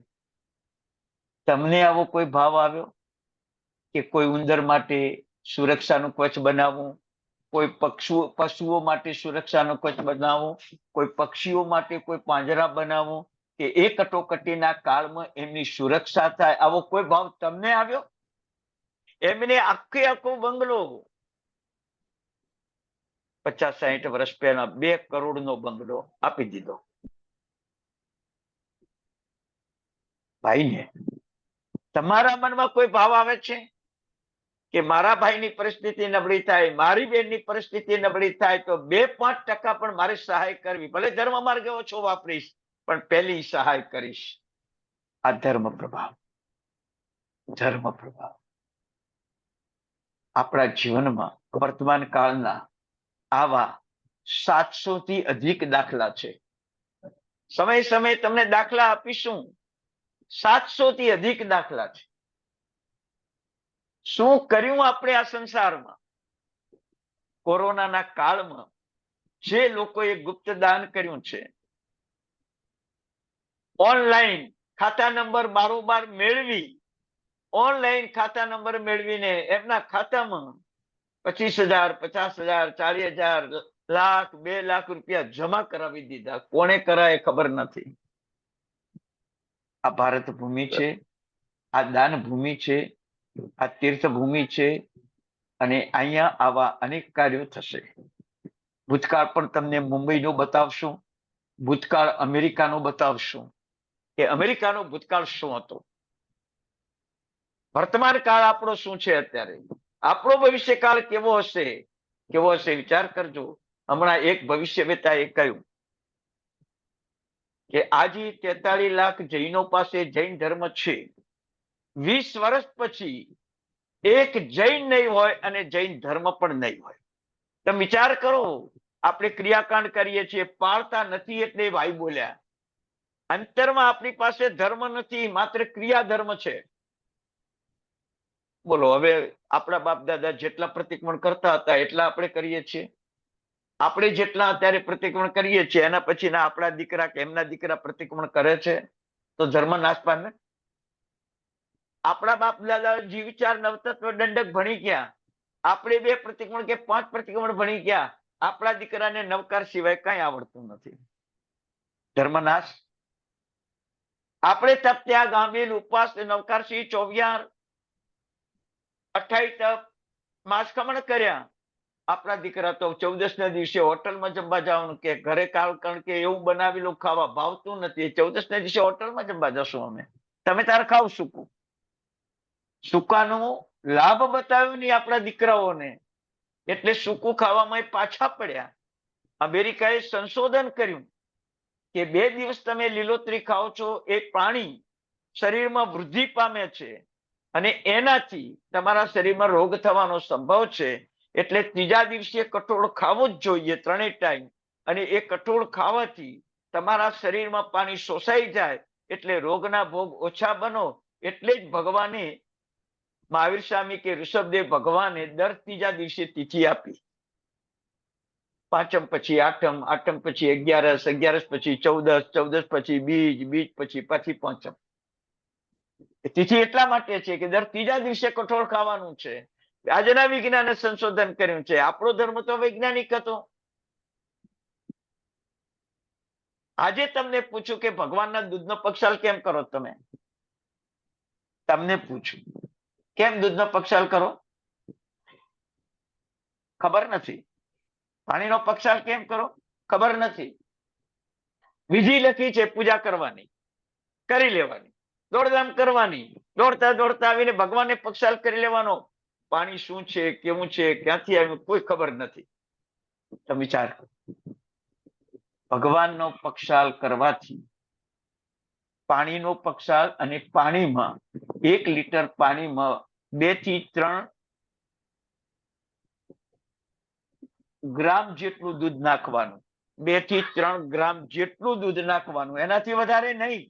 તમને આવો કોઈ ભાવ આવ્યો કે કોઈ ઉંદર માટે સુરક્ષાનું કવચ બનાવવું, કોઈ પશુઓ માટે સુરક્ષાનું કવચ બનાવવું, કોઈ પક્ષીઓ માટે કોઈ પાંજરા બનાવવું, કે એ કટોકટીના કાળમાં એમની સુરક્ષા થાય, આવો કોઈ ભાવ તમને આવ્યો? એમને આખો બંગલો 50-60 વર્ષ પહેલા 2 કરોડનો બંગલો આપી દીધો ભાઈને. તમારા મનમાં કોઈ ભાવ આવે છે કે મારા ભાઈની પરિસ્થિતિ નબળી થાય, મારી બેનની પરિસ્થિતિ નબળી થાય તો 2-5% પણ મારે સહાય કરવી, ભલે ધર્મ માર્ગે ઓછો વાપરીશ, પણ પહેલી સહાય કરીશ? આ ધર્મ પ્રભાવ. ધર્મ પ્રભાવ આપણા જીવનમાં વર્તમાન કાળના આવા 700 થી અધિક દાખલા છે. સમય સમય તમને દાખલા આપીશું. 700 થી અધિક દાખલા છે. શું કર્યું આપણે આ સંસારમાં? કોરોનાના કાળમાં જે લોકોએ ગુપ્ત દાન કર્યું છે, ઓનલાઈન ખાતા નંબર બારોબાર મેળવી, ઓનલાઈન ખાતા નંબર મેળવીને એમના ખાતામાં 25,000, 50,000, 40,000, લાખ, 2 લાખ રૂપિયા જમા કરાવી દીધા. કોણે કરાય ખબર નથી. આ ભારત ભૂમિ છે, આ દાન ભૂમિ છે, આ તીર્થ ભૂમિ છે, અને અહીંયા આવા અનેક કાર્યો થશે. ભૂતકાળ પણ તમને મુંબઈનો બતાવશું, ભૂતકાળ અમેરિકાનો બતાવશું કે અમેરિકાનો ભૂતકાળ શું હતો, વર્તમાન કાળ આપણો શું છે અત્યારે, આપણો ભવિષ્યકાળ કેવો હશે, કેવો હશે વિચાર કરજો. હમણાં એક ભવિષ્યવેતાએ કહ્યું કે આજે 43 લાખ જૈનો પાસે જૈન ધર્મ છે, 20 વર્ષ પછી એક જૈન નહીં હોય અને જૈન ધર્મ પણ નહીં હોય. તમે વિચાર કરો, આપણે ક્રિયાકાંડ કરીએ છીએ, પાળતા નથી એટલે ભાઈ બોલ્યા. અંતરમાં આપણી પાસે ધર્મ નથી, માત્ર ક્રિયા ધર્મ છે. બોલો, હવે આપણા બાપ દાદા જેટલા પ્રતિક્રમણ કરતા હતા એટલા આપણે કરીએ છીએ? આપણે જેટલા અત્યારે પ્રતિક્રમણ કરીએ છીએ એના પછીના આપણા દીકરા કે એમના દીકરા પ્રતિક્રમણ કરે છે તો ધર્મ નાશ પામે? આપણા બાપ દાદા જીવ વિચાર નવતત્વ દંડક ભણી ગયા, આપણે 2 પ્રતિક્રમણ કે 5 પ્રતિક્રમણ ભણી ગયા, આપણા દીકરાને નવકાર સિવાય કઈ આવડતું નથી. ધર્મ નાશ. આપણે તપ ત્યાગ ગાંભીર ઉપવાસ નવકાર સિંહ 24 28 તપ માસખમણ કર્યા. આપણા દીકરા તો 14ના દિવસે હોટલમાં જમવા જવાનું કે ઘરે કારણ કે એવું બનાવેલું ખાવા ભાવતું નથી, 14ના દિવસે હોટલમાં જમવા જશું અમે. તમે તાર ખાવ સૂકું. સૂકાનો લાભ બતાવ્યો નહીં આપણા દીકરાઓને, એટલે સૂકું ખાવામાં પાછા પડ્યા. અમેરિકાએ સંશોધન કર્યું કે 2 દિવસ તમે લીલોતરી ખાઓ છો, એ પ્રાણી શરીરમાં વૃદ્ધિ પામે છે અને એનાથી તમારા શરીરમાં રોગ થવાનો સંભવ છે. એટલે 3જા દિવસે કઠોળ ખાવું જ જોઈએ 3 ટાઈમ, અને એ કઠોળ ખાવાથી તમારા શરીરમાં પાણી શોષાઈ જાય એટલે રોગના ભોગ ઓછા બનો. એટલે જ ભગવાને, મહાવીર સ્વામી કે ઋષભદેવ ભગવાને દર 3જા દિવસે તિથિ આપી. પાંચમ પછી આઠમ, આઠમ પછી 11, 11 પછી 14, 14 પછી બીજ, બીજ પછી પાછી પાંચમ. તિથિ એટલા માટે છે કે દર 3જા દિવસે કઠોળ ખાવાનું છે. આજના વિજ્ઞાને સંશોધન કર્યું છે. આપણો ધર્મ તો વૈજ્ઞાનિક હતો. આજે તમને પૂછું કે ભગવાનના દૂધનો પક્ષાલ કેમ કરો તમે? તમને પૂછું, કેમ દૂધનો પક્ષાલ કરો? ખબર નથી. પાણીનો પક્ષાલ કેમ કરો? ખબર નથી. વિધિ લખી છે પૂજા કરવાની, કરી લેવાની, દોડધામ કરવાની, દોડતા દોડતા આવીને ભગવાનને પક્ષાલ કરી લેવાનો. પાણી શું છે, કેવું છે, ક્યાંથી આવ્યું, કોઈ ખબર નથી. તમે વિચાર કરો, ભગવાનનો પક્ષાલ કરવાથી, પાણીનો પક્ષાલ, અને પાણીમાં 1 લીટર પાણીમાં 2 થી 3 ગ્રામ જેટલું દૂધ નાખવાનું, 2 થી 3 ગ્રામ જેટલું દૂધ નાખવાનું, એનાથી વધારે નહીં.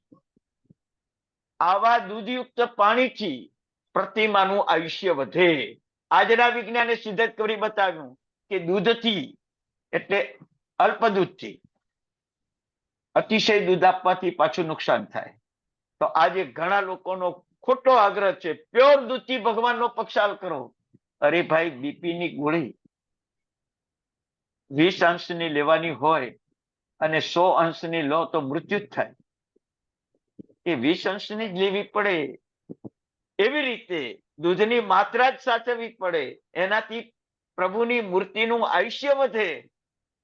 આવા દૂધયુક્ત પાણીથી પ્રતિમાનું આયુષ્ય વધે. આજના વિજ્ઞાને સિદ્ધ કરી બતાવ્યું કે દૂધથી એટલે અલ્પ દૂધથી અતિશય દૂધ આપવાથી પાછું નુકસાન થાય. તો આજે ઘણા લોકોનો ખોટો આગ્રહ છે, પ્યોર દૂધથી ભગવાનનો પક્ષાલ કરો. અરે ભાઈ, બીપીની ગોળી 20 અંશની લેવાની હોય અને 100 અંશની લો તો મૃત્યુ જ થાય. એ 20 અંશની જ લેવી પડે. એવી રીતે દૂધની માત્રા જ સાચવવી પડે, એનાથી પ્રભુની મૂર્તિનું આયુષ્ય વધે.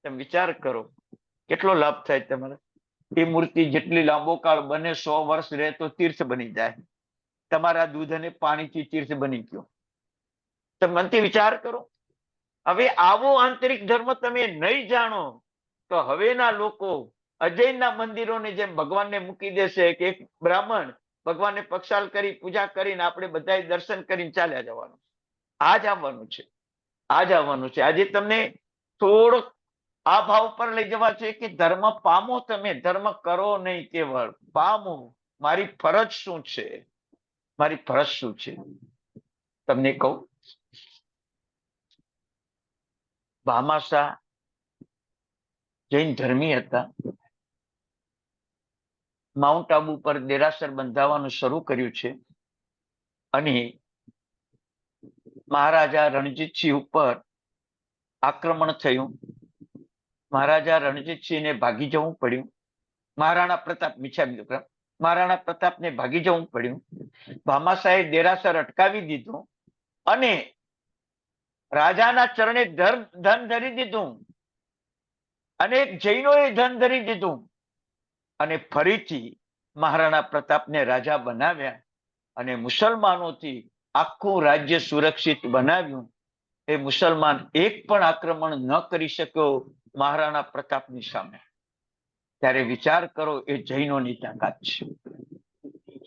તમે વિચાર કરો કેટલો લાભ થાય તમારે. એ મૂર્તિ જેટલી લાંબો કાળ બને, 100 વર્ષ રહે તો તીર્થ બની જાય. તમારા દૂધ અને પાણીથી તીર્થ બની ગયો. તમે મનથી વિચાર કરો. હવે આવો આંતરિક ધર્મ તમે નહીં જાણો તો હવેના લોકો અજૈનના મંદિરોને જેમ ભગવાનને મૂકી દેશે કે એક બ્રાહ્મણ ભગવાનને પક્ષાલ કરી પૂજા કરીને આપણે બધાએ દર્શન કરીને ચાલ્યા જવાનું. આ જ આવવાનું છે, આ જ આવવાનું છે. આજે તમને થોડોક આ ભાવ પર લઈ જવા છે કે ધર્મ પામો. તમે ધર્મ કરો નહીં, કેવળ પામો. મારી ફરજ શું છે, મારી ફરજ શું છે. તમને કહું, ભામાશા જૈન ધર્મી હતા. માઉન્ટ આબુ પર દેરાસર બંધાવવાનું શરૂ કર્યું છે અને મહારાજા રણજીતસિંહ ઉપર આક્રમણ થયું. મહારાજા રણજીતસિંહને ભાગી જવું પડ્યું. મહારાણા પ્રતાપ, મહારાણા પ્રતાપને ભાગી જવું પડ્યું. ભામાશાહે દેરાસર અટકાવી દીધું અને રાજાના ચરણે ધન ધરી દીધું. અનેક જૈનોએ ધન ધરી દીધું અને ફરીથી મહારાણા પ્રતાપને રાજા બનાવ્યા અને મુસલમાનોથી આખું રાજ્ય સુરક્ષિત બનાવ્યું. એ મુસલમાન એક પણ આક્રમણ ન કરી શક્યો મહારાણા પ્રતાપની સામે. ત્યારે વિચાર કરો, એ જૈનોની તાકાત છે.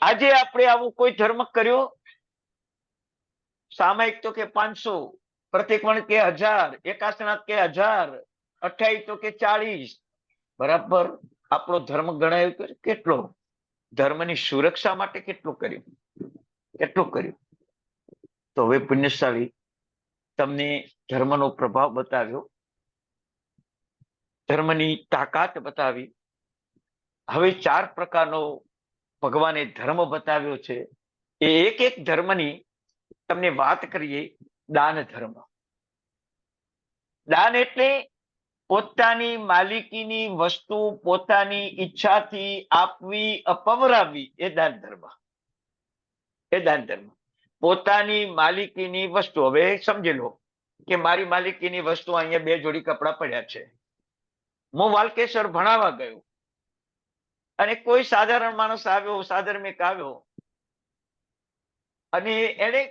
આજે આપણે આવો કોઈ ધર્મ કર્યો? સામાયિક તો કે 500, પ્રતિક્રમણ કે 1000, એકાસનાથ કે 1000, 28 તો કે 40. બરાબર આપણો ધર્મ ગણાયો કેટલો? ધર્મની સુરક્ષા માટે કેટલું કર્યું, કેટલું કર્યું. તો હવે પુણ્યશાળી તમને ધર્મનો પ્રભાવ બતાવ્યો, ધર્મની તાકાત બતાવી. હવે 4 પ્રકારનો ભગવાને ધર્મ બતાવ્યો છે. એ એક એક ધર્મની તમને વાત કરીએ. દાન ધર્મ. દાન એટલે પોતાની માલિકીની વસ્તુ પોતાની ઈચ્છાથી આપવી, અપવરાવવી. એ દાન ધર્મ, એ દાન ધર્મ. પોતાની માલિકીની વસ્તુ. હવે સમજી લો કે મારી માલિકીની વસ્તુ અહીંયા 2 જોડી કપડા પડ્યા છે. હું વાલકેશ્વર ભણાવવા ગયો અને કોઈ સાધારણ માણસ આવ્યો, સાધર્મિક આવ્યો અને એને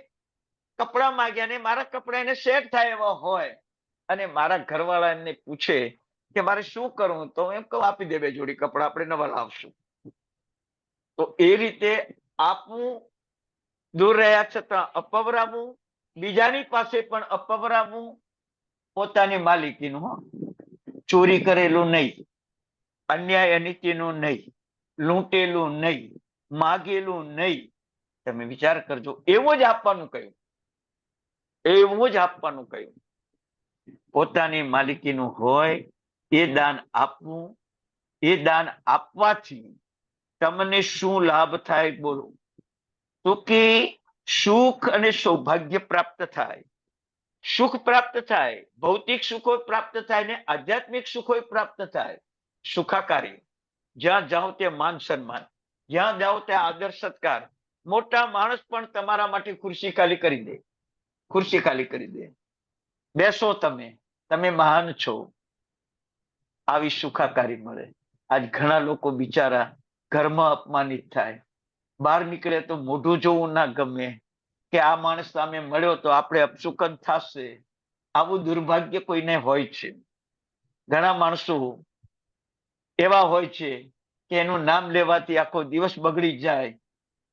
કપડા માંગ્યા ને મારા કપડા એને સેટ થાય એવા હોય અને મારા ઘરવાળા એમને પૂછે કે મારે શું કરવું, તો એમ કહું આપી દે 2 જોડી કપડા, આપણે નવા લાવશું. તો એ રીતે આપવું, દૂર રહ્યા છતાં અપવરાવવું, બીજાની પાસે પણ અપવરાવવું, પોતાની માલિકીનું. ચોરી કરેલું નહીં, અન્યાય અનીતિનું નહીં, લૂંટેલું નહીં, માગેલું નહીં. તમે વિચાર કરજો. એવું જ આપવાનું કહ્યું, એવું જ આપવાનું કહ્યું. પોતાની માલિકીનું હોય એ દાન આપવું. એ દાન આપવાથી તમને શું લાભ થાય બોલો? તો કે સુખ અને સૌભાગ્ય પ્રાપ્ત થાય. સુખ પ્રાપ્ત થાય, ભૌતિક સુખો પ્રાપ્ત થાય ને આધ્યાત્મિક સુખો પ્રાપ્ત થાય. સુખાકારી. જ્યાં જાઓ ત્યાં માન સન્માન, જ્યાં જાઓ ત્યાં આદર સત્કાર. મોટા માણસ પણ તમારા માટે ખુરશી ખાલી કરી દે, ખુરશી ખાલી કરી દે. બેસો, તમે તમે મહાન છો. આવી સુખાકારી મળે. આજ ઘણા લોકો બિચારા ઘરમાં અપમાનિત થાય, બહાર નીકળે તો મોઢું જોવું ના ગમે કે આ માણસ સામે મળ્યો તો આપણે અપશુકન થશે. આવું દુર્ભાગ્ય કોઈને હોય છે. ઘણા માણસો એવા હોય છે કે એનું નામ લેવાથી આખો દિવસ બગડી જાય,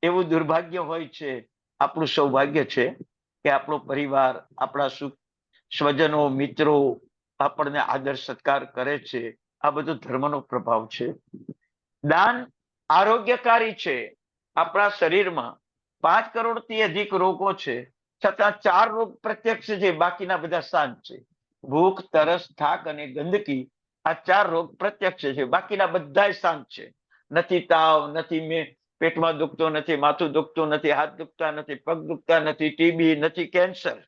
એવું દુર્ભાગ્ય હોય છે. આપણું સૌભાગ્ય છે કે આપણો પરિવાર, આપણા સ્વજનો, મિત્રો આપણને આદર સત્કાર કરે છે. આ બધો ધર્મનો પ્રભાવ છે. દાન આરોગ્યકારી છે. આપણા શરીરમાં 5 કરોડથી અધિક રોગો છે, છતાં 4 રોગ પ્રત્યક્ષ છે, બાકીના બધા શાંત છે. ભૂખ, તરસ, થાક અને ગંદકી, આ 4 રોગ પ્રત્યક્ષ છે, બાકીના બધા શાંત છે. નથી તાવ, નથી પેટમાં દુખતો, નથી માથું દુખતું, નથી હાથ દુખતા, નથી પગ દુખતા, નથી ટીબી, નથી કેન્સર,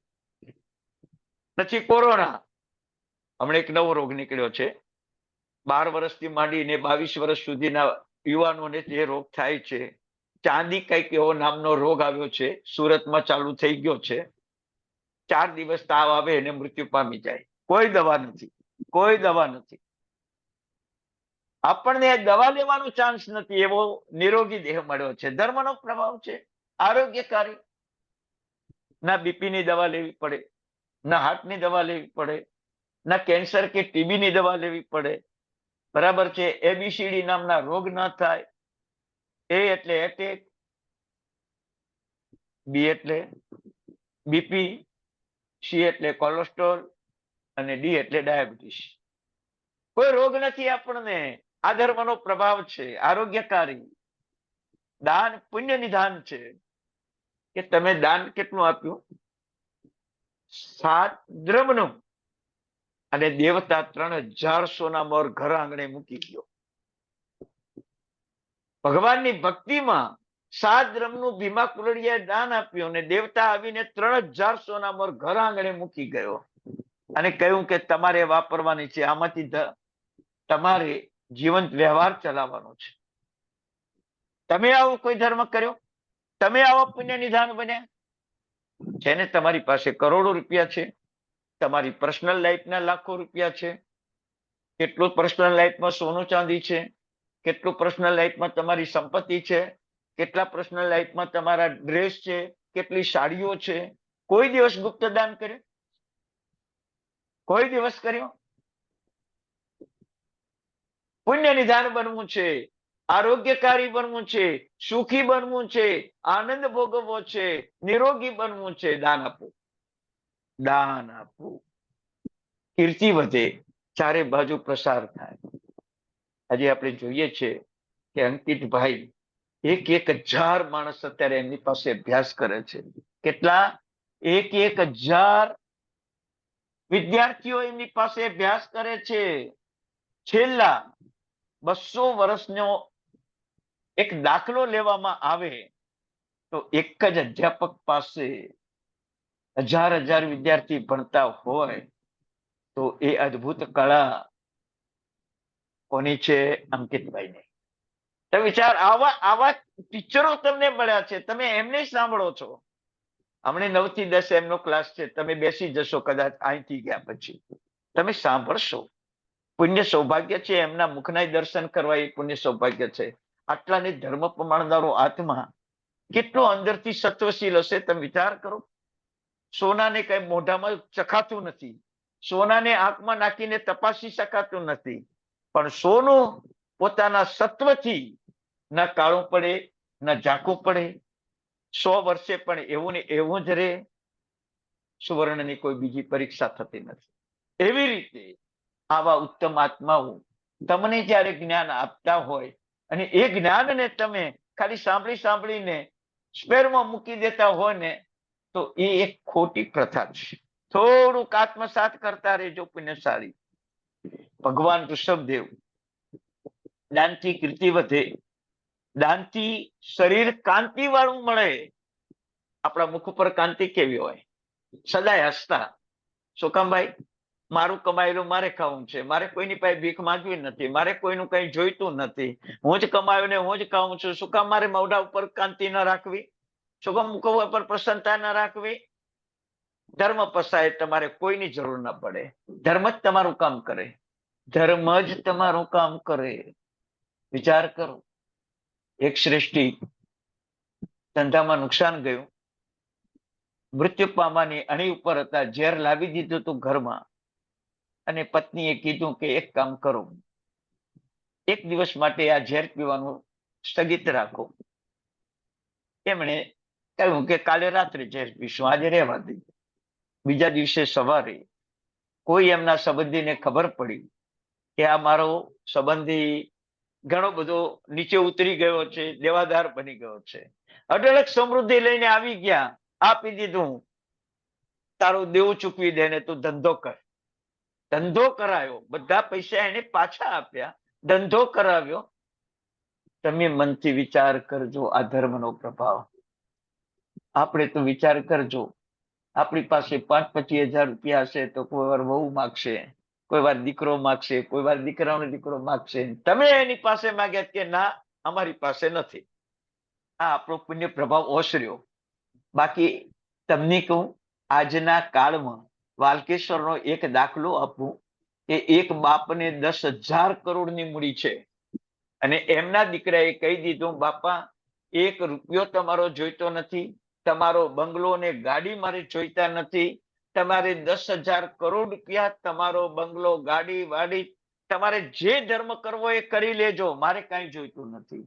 નથી કોરોના. હમણાં એક નવો રોગ નીકળ્યો છે, 12 વર્ષથી માંડીને 22 વર્ષ સુધીના યુવાનોને જે રોગ થાય છે, ચાંદી કઈક એવો નામનો રોગ આવ્યો છે, સુરતમાં ચાલુ થઈ ગયો છે. 4 દિવસ તાવ આવે અને મૃત્યુ પામી જાય. કોઈ દવા નથી, કોઈ દવા નથી. આપણને દવા લેવાનો ચાન્સ નથી, એવો નિરોગી દેહ મળ્યો છે. ધર્મનો પ્રભાવ છે, આરોગ્યકારી. ના બીપી ની દવા લેવી પડે, ના હાર્ટની દવા લેવી પડે, ના કેન્સર કે ટીબી ની દવા લેવી પડે. બરાબર છે. એબીસીડી નામના રોગ ના થાય. એ એટલે એટેક, બી એટલે બીપી, સી એટલે કોલેસ્ટ્રોલ અને ડી એટલે ડાયાબિટીસ. કોઈ રોગ નથી આપણને. આ ધર્મનો પ્રભાવ છે, આરોગ્યકારી. દાન પુણ્ય નિધાન છે, કે તમે દાન કેટલું આપ્યું? 7 દ્રવ્યનું. અને દેવતા 3000 સોના મોર ઘર આંગણે મૂકી ગયો. ભગવાનની ભક્તિમાં 7 દ્રવ્યનું ભીમા કુલડીયાએ દાન આપ્યું, અને દેવતા આવીને 3000 સોના મોર ઘર આંગણે મૂકી ગયો અને કહ્યું કે તમારે વાપરવાની છે, આમાંથી તમારે જીવંત વ્યવહાર ચલાવવાનો છે. તમે આવો કોઈ ધર્મ કર્યો? તમે આવો પુણ્ય નિધાન બન્યા? છે ને, તમારી પાસે કરોડો રૂપિયા છે, તમારી પર્સનલ લાઈફના લાખો રૂપિયા છે, કેટલું પર્સનલ લાઈફમાં સોનું ચાંદી છે, કેટલું પર્સનલ લાઈફમાં તમારી સંપત્તિ છે, કેટલા પર્સનલ લાઈફમાં તમારા ડ્રેસ છે, કેટલી સાડીઓ છે. કોઈ દિવસ ગુપ્ત દાન કર્યું? કોઈ દિવસ કર્યો? પુણ્ય નિધાન બનવું છે, આરોગ્યકારી બનવું છે, સુખી બનવું છે, આનંદ ભોગવવો છે, નિરોગી બનવું છે. દાન આપવું, દાન આપવું. કીર્તિ વધે, ચારે બાજુ પ્રસાર થાય. આજે આપણે જોઈએ છે કે અંકિતભાઈ 1,000 માણસ અત્યારે એમની પાસે અભ્યાસ કરે છે. કેટલા? 1,000 વિદ્યાર્થીઓ એમની પાસે અભ્યાસ કરે છે. છેલ્લા 200 વર્ષનો એક દાખલો લેવામાં આવે તો એક જ અધ્યાપક પાસે 1000 વિદ્યાર્થી ભણતા હોય તો એ અદ્ભુત કળા કોની છે? અંકિતભાઈની. તમે વિચાર, આવા આવા ટીચરો તમને મળ્યા છે, તમે એમને સાંભળો છો. હમણાં 9 થી 10 એમનો ક્લાસ છે, તમે બેસી જશો કદાચ અહીંથી ગયા પછી, તમે સાંભળશો. પુણ્ય સૌભાગ્ય છે, એમના મુખના દર્શન કરવા એ પુણ્ય સૌભાગ્ય છે. આટલાને ધર્મ પ્રમાણદારો આત્મા કેટલો અંદરથી સત્વશીલ હશે, તમે વિચાર કરો. સોનાને કઈ મોઢામાં ચખાતું નથી, સોનાને આંખમાં નાખીને તપાસી શકાતું નથી, પણ સોનું પોતાના સત્વથી ન કાળું પડે, ન ઝાંખું પડે, 100 વર્ષે પણ એવું ને એવું જ રહે. સુવર્ણની કોઈ બીજી પરીક્ષા થતી નથી. એવી રીતે આવા ઉત્તમ આત્માઓ તમને જ્યારે જ્ઞાન આપતા હોય અને એ જ્ઞાનને તમે ખાલી સાંભળી સાંભળીને સ્પેરમાં મૂકી દેતા હોય ને, તો એ એક ખોટી પ્રથા છે. થોડુંક આત્મસાત કરતા રહેજો, પુણ્યશાળી. ભગવાન ઋષભદેવ, દાનથી કીર્તિ વધે, દાનથી શરીર કાંતિ વાળું મળે. આપણા મુખ ઉપર કાંતિ કેવી હોય? સદાય હસતા. શું કામ ભાઈ? મારું કમાયેલું મારે ખાવું છે, મારે કોઈની પાસે ભીખ માંગવી નથી, મારે કોઈનું કઈ જોઈતું નથી, હું જ કમાયું ને હું જ ખાઉં છું. શું કામ મારે મોઢા ઉપર કાંતિ ન રાખવી? શું કામ મુખ ઉપર પ્રસન્નતા ન રાખવી? ધર્મ પસાય તમારે કોઈની જરૂર ના પડે. ધર્મ જ તમારું કામ કરે, ધર્મ જ તમારું કામ કરે. વિચાર કરો. એક શ્રેષ્ઠી ધંધામાં નુકસાન ગયું, મૃત્યુ પામવાની અણી ઉપર હતા, ઝેર લાવી દીધું હતું ઘરમાં, અને પત્નીએ કીધું કે એક કામ કરો, એક દિવસ માટે આ ઝેર પીવાનું સ્થગિત રાખો. એમણે કહ્યું કે કાલે રાત્રે ઝેર પીશું, આજે રહેવા દઈએ. બીજા દિવસે સવારે કોઈ એમના સંબંધીને ખબર પડી કે આ મારો સંબંધી ઘણો બધો નીચે ઉતરી ગયો છે, દેવાદાર બની ગયો છે. અઢળક સમૃદ્ધિ લઈને આવી ગયા, આપી દીધું, તારું દેવું ચૂકવી દે ને તું ધંધો કર. ધંધો કરાયો, બધા પૈસા એને પાછા આપ્યા, ધંધો કરાવ્યો. તમે મનથી વિચાર કરજો આ ધર્મનો પ્રભાવ. આપણે તો વિચાર કરજો, આપણી પાસે 5-25 હજાર રૂપિયા હશે તો કોઈ વાર વહુ માગશે, કોઈ વાર દીકરો માગશે, કોઈ વાર દીકરાનો દીકરો માગશે. તમે એની પાસે માગ્યા કે ના, અમારી પાસે નથી. આ આપણો પુણ્ય પ્રભાવ ઓસર્યો. બાકી તમને કહું, આજના કાળમાં વાલકેશ્વરનો એક દાખલો આપું કે એક બાપને 10,000 કરોડની મૂડી છે અને એમના દીકરાએ કહી દીધું, બાપા 1 રૂપિયો તમારો જોઈતો નથી, તમારો બંગલો ને ગાડી મારે જોઈતા નથી, તમારે 10,000 કરોડ રૂપિયા, તમારો બંગલો, ગાડી વાડી, તમારે જે ધર્મ કરવો એ કરી લેજો, મારે કાંઈ જોઈતું નથી.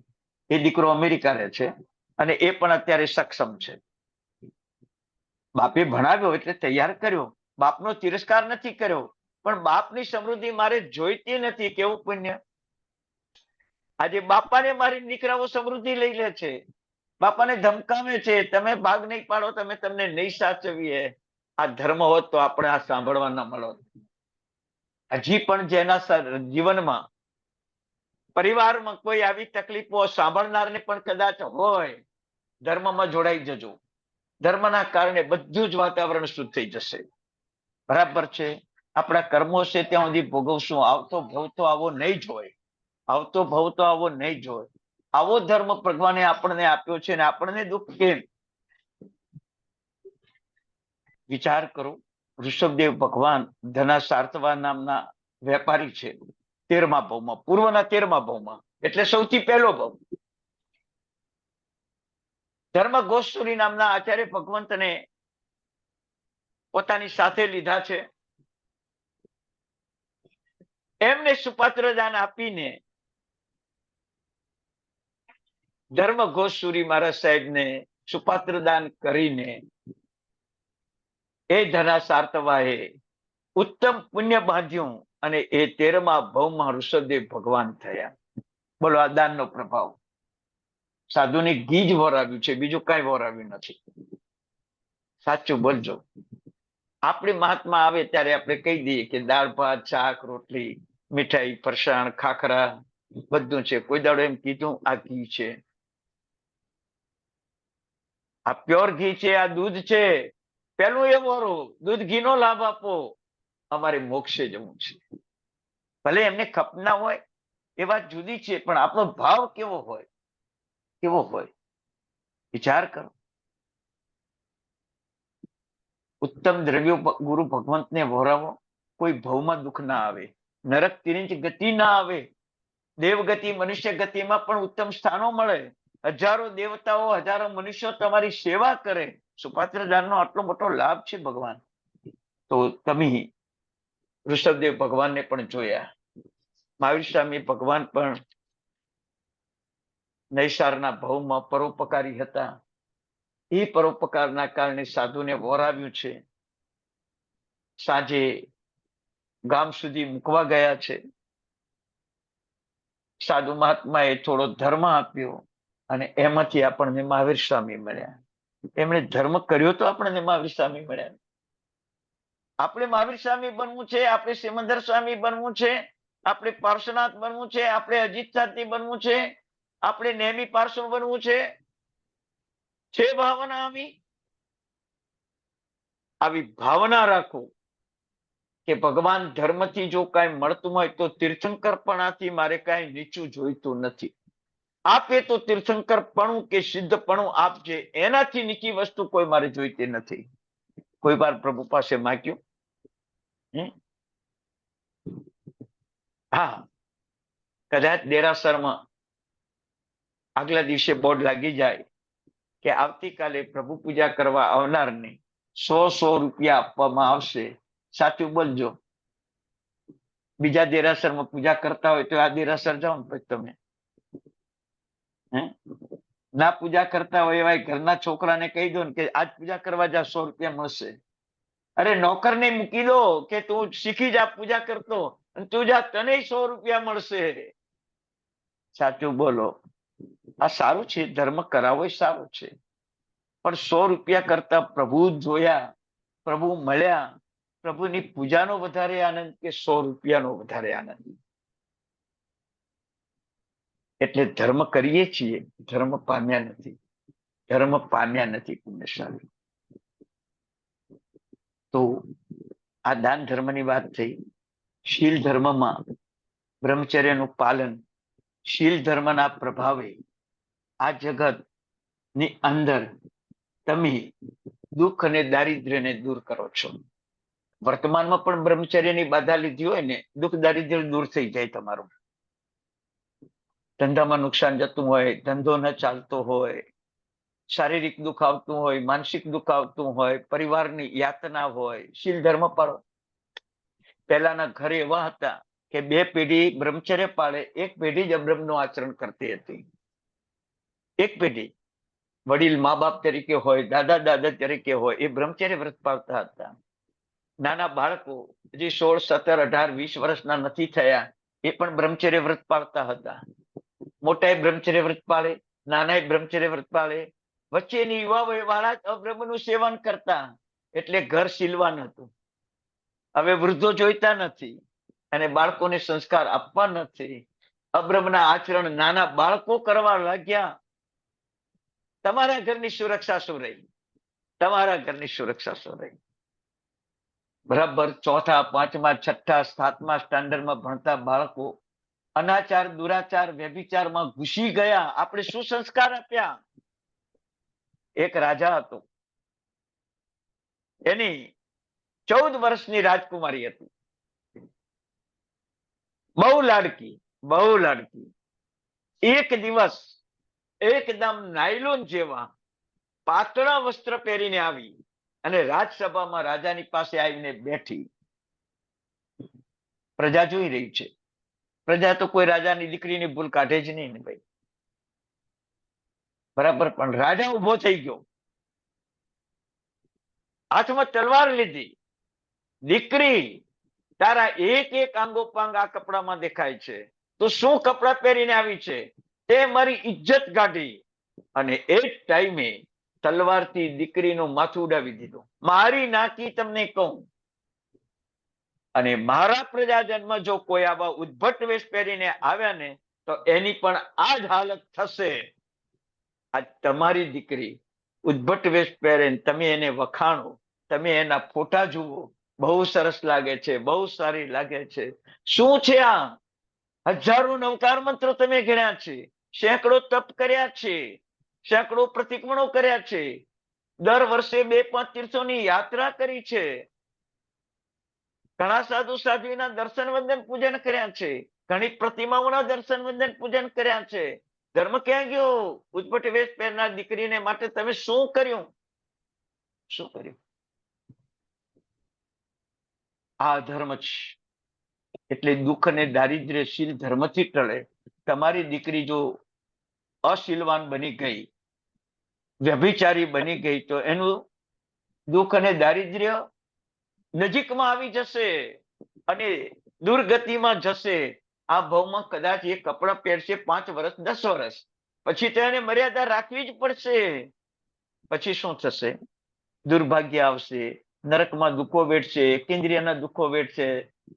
એ દીકરો અમેરિકા રહે છે અને એ પણ અત્યારે સક્ષમ છે. બાપે ભણાવ્યો એટલે તૈયાર કર્યો, બાપનો તિરસ્કાર નથી કર્યો, પણ બાપની સમૃદ્ધિ મારે જોઈતી નથી. કેવું પુણ્ય! આજે બાપાને મારી દીકરાઓ સમૃદ્ધિ લઈ લે છે, બાપાને ધમકાવે છે, તમે ભાગ નહીં પાડો, તમે તમને નહીં સાચવીએ. આ ધર્મ હોત તો આપણે આ સાંભળવા ન મળો. હજી પણ જેના જીવનમાં, પરિવારમાં કોઈ આવી તકલીફો સાંભળનારને પણ કદાચ હોય, ધર્મમાં જોડાઈ જજો. ધર્મના કારણે બધું જ વાતાવરણ શુદ્ધ થઈ જશે. બરાબર છે? આપણા કર્મો છે ત્યાં સુધી ભોગવશું. આવતો ભવ તો આવો નહીં જ હોય, આવતો ભવ તો આવો નહીં જ હોય. આવો ધર્મ ભગવાને આપણને આપ્યો છે ને આપણને દુઃખ કેમ? વિચાર કરો, ઋષભદેવ ભગવાન ધના સાર્થવા નામના વેપારી છે, 13મા ભાવમાં, પૂર્વના 13મા ભાવમાં, એટલે સૌથી પહેલો ભાવ. ધર્મ ગોસ્વામી નામના આચાર્ય ભગવંતને પોતાની સાથે લીધા છે. એમને સુપાત્ર દાન આપીને ધર્મ ગોસ્વામી મહારાજ સાહેબને સુપાત્ર દાન કરીને એ ધના સાર્થવાએ ઉત્તમ પુણ્ય બાંધ્યું અને એ 13મા ભાવમાં ઋષભદેવ ભગવાન થયા. બોલો, આ દાનનો પ્રભાવ. સાધુને ઘી જ વરાવ્યું છે, બીજું કઈ વરાવ્યું નથી. સાચું બોલજો. આપણે મહાત્મા આવે ત્યારે આપણે કહી દઈએ કે દાળ ભાત, શાક, રોટલી, મીઠાઈ, ફરસાણ, ખાખરા બધું છે. કોઈ દાડો એમ કીધું આ ઘી છે, આ પ્યોર ઘી છે, આ દૂધ છે? પેલું એ વારું, દૂધ ઘીનો લાભ આપો, અમારે મોક્ષે જવું છે. ભલે એમને ખપ ના હોય, એ વાત જુદી છે, પણ આપણો ભાવ કેવો હોય, કેવો હોય? વિચાર કરો. ઉત્તમ દ્રવ્યો ગુરુ ભગવંતને વહોરાવો, કોઈ ભવમાં દુઃખ ના આવે, નરક તિરંજ ગતિ ના આવે, દેવગતિ, મનુષ્ય ગતિમાં પણ ઉત્તમ સ્થાનો મળે, હજારો દેવતાઓ, હજારો મનુષ્યો તમારી સેવા કરે. સુપાત્ર દાનનો આટલો મોટો લાભ છે ભગવાન. તો તમે ઋષભદેવ ભગવાનને પણ જોયા. મહાવીર સ્વામી ભગવાન પણ નૈસારના ભવમાં પરોપકારી હતા. એ પરોપકારના કારણે સાધુને વહોરાવ્યું છે. સાંજે ગામ સુધી મૂકવા ગયા છે. સાધુ મહાત્માએ થોડો ધર્મ આપ્યો અને એમાંથી આપણને મહાવીર સ્વામી મળ્યા. એમણે ધર્મ કર્યો તો આપણને મહાવીર સ્વામી મળ્યા. આપણે મહાવીર સ્વામી બનવું છે, આપણે સિમંદર સ્વામી બનવું છે, આપણે પાર્શ્વનાથ બનવું છે, આપણે અજીત સાથી બનવું છે, આપણે નેમી પાર્શ્વ બનવું છે ભાવના આવી ભાવના રાખો કે ભગવાન ધર્મથી જો કાંઈ મળતું હોય તો તીર્થંકરપણાથી મારે કાંઈ નીચું જોઈતું નથી. આપે તો તીર્થંકરપણું કે સિદ્ધપણું આપજે, એનાથી નીચી વસ્તુ કોઈ મારે જોઈતી નથી. કોઈ વાર પ્રભુ પાસે માગ્યું? હા, કદાચ દેરાસરમાં આગલા દિવસે બોર્ડ લાગી જાય કે આવતીકાલે પ્રભુ પૂજા કરવા આવનારને 100 રૂપિયા આપવામાં આવશે. સાચું બોલજો. બીજા દેરાસરમાં પૂજા કરતા હોય તો આ દેરાસર જાઓ ને પછી તમે. ના પૂજા કરતા હોય એવા ઘરના છોકરાને કહી દો ને કે આજ પૂજા કરવા જા, 100 રૂપિયા મળશે. અરે નોકરને મૂકી દો કે તું શીખી જા પૂજા કરતો, અને તું જા, તને 100 રૂપિયા મળશે. સાચું બોલો. આ સારું છે, ધર્મ કરાવો એ સારું છે, પણ 100 રૂપિયા કરતા પ્રભુ જોયા, પ્રભુ મળ્યા, પ્રભુની પૂજાનો વધારે આનંદ કે 100 રૂપિયાનો વધારે આનંદ? એટલે ધર્મ કરીએ છીએ, ધર્મ પામ્યા નથી, ધર્મ પામ્યા નથી પુણ્યશાળી. તો આ દાન ધર્મની વાત થઈ. શીલ ધર્મમાં બ્રહ્મચર્યનું પાલન, શીલ ધર્મના પ્રભાવે આ જગત ની અંદર તમે દુઃખ અને દારિદ્ર્યને દૂર કરો છો. વર્તમાનમાં પણ બ્રહ્મચર્યની બાધા લીધી હોય ને, દુઃખ દારિદ્ર્ય દૂર થઈ જાય તમારું. ધંધામાં નુકસાન જતું હોય, ધંધો ન ચાલતો હોય, શારીરિક દુઃખ આવતું હોય, માનસિક દુઃખ આવતું હોય, પરિવારની યાતના હોય, શીલ ધર્મ પાળો. પહેલાના ઘર એવા હતા કે 2 પેઢી બ્રહ્મચર્ય પાળે, 1 પેઢી જ અબ્રહ્મનું આચરણ કરતી હતી. 1 પેઢી વડીલ મા બાપ તરીકે હોય, દાદા દાદા તરીકે હોય, એ બ્રહ્મચર્ય વ્રત પાળતા હતા. નાના બાળકો હજી 16, 17, 18, 20 વર્ષના નથી થયા, એ પણ બ્રહ્મચર્ય વ્રત પાળતા હતા. મોટાએ બ્રહ્મચર્ય વ્રત પાળે, નાનાએ બ્રહ્મચર્ય વ્રત પાળે, વચ્ચેની યુવા વાળા જ અબ્રહ્મનું સેવન કરતા, એટલે ઘર શીલવાન હતું. હવે વૃદ્ધો જોઈતા નથી અને બાળકોને સંસ્કાર આપવા નથી. અબ્રહ્મના આચરણ નાના બાળકો કરવા લાગ્યા. તમારા ઘરની સુરક્ષા શું રહી? તમારા ઘરની સુરક્ષા શું રહી? બરાબર 4થા, 5મા, 6થા, 7મા સ્ટાન્ડર્ડમાં ભણતા બાળકો અનાચાર, દુરાચાર, વ્યભિચારમાં ઘૂસી ગયા. આપણે શું સંસ્કાર આપ્યા? એક રાજા હતો, એની 14 વર્ષની રાજકુમારી હતી, બહુ લાડકી, બહુ લાડકી. એક દિવસ એકદમ નાયલોન જેવા પાતળા વસ્ત્ર પહેરીને આવી અને રાજસભામાં રાજાની પાસે આવીને બેઠી. પ્રજા જોઈ રહી છે. પ્રજા તો કોઈ રાજાની દીકરીની ભૂલ કાઢે જ નહીં ને ભાઈ, બરાબર. પણ રાજા ઉભો થઈ ગયો, હાથમાં તલવાર લીધી. દીકરી, તારા એક એક આંગોપાંગ આ કપડામાં દેખાય છે, તો શું કપડા પહેરીને આવી છે? તે મારી ઇજ્જત કાઢી. અને એ જ ટાઈમે તલવારથી દીકરીનું માથું ઉડાવી દીધું. મારી નાખી તમને કહું. અને મારા પ્રજાજનમાં જો કોઈ આવા ઉદ્ભટ વેશ પહેરીને આવ્યા ને, તો એની પણ આ જ હાલત થશે. આ તમારી દીકરી ઉદ્ભટ વેશ પહેરે, તમે એને વખાણો, તમે એના ફોટા જુઓ, બહુ સરસ લાગે છે, બહુ સારી લાગે છે. શું છે આ? હજારો નવકાર મંત્રો તમે ગણ્યા છે, સેંકડો તપ કર્યા છે, સેંકડો પ્રતિક્રમણો કર્યા છે, દર વર્ષે 2-5 તીર્થોની યાત્રા કરી છે, ઘણા સાધુ સાધ્વીના દર્શન વંદન પૂજન કર્યા છે, ઘણી પ્રતિમાઓના દર્શન વંદન પૂજન કર્યા છે. ધર્મ ક્યાં ગયો? ઉદ્ભટ વેશ પહેરનાર દીકરીને માટે તમે શું કર્યું? શું કર્યું? આ ધર્મ છે. એટલે દુઃખ અને દારિદ્ર્ય શીલ ધર્મથી ટળે. તમારી દીકરી જો અશીલવાન બની ગઈ, વ્યભિચારી બની ગઈ, તો એનું દુઃખ અને દારિદ્ર્ય નજીકમાં આવી જશે અને દુર્ગતિમાં જશે. આ ભાવમાં કદાચ એ કપડાં પહેરશે 5 વર્ષ, 10 વર્ષ, પછી તો એને મર્યાદા રાખવી જ પડશે. પછી શું થશે? દુર્ભાગ્ય આવશે, નરકમાં દુઃખો વેઠશે, કેન્દ્રિયના દુઃખો વેઠશે.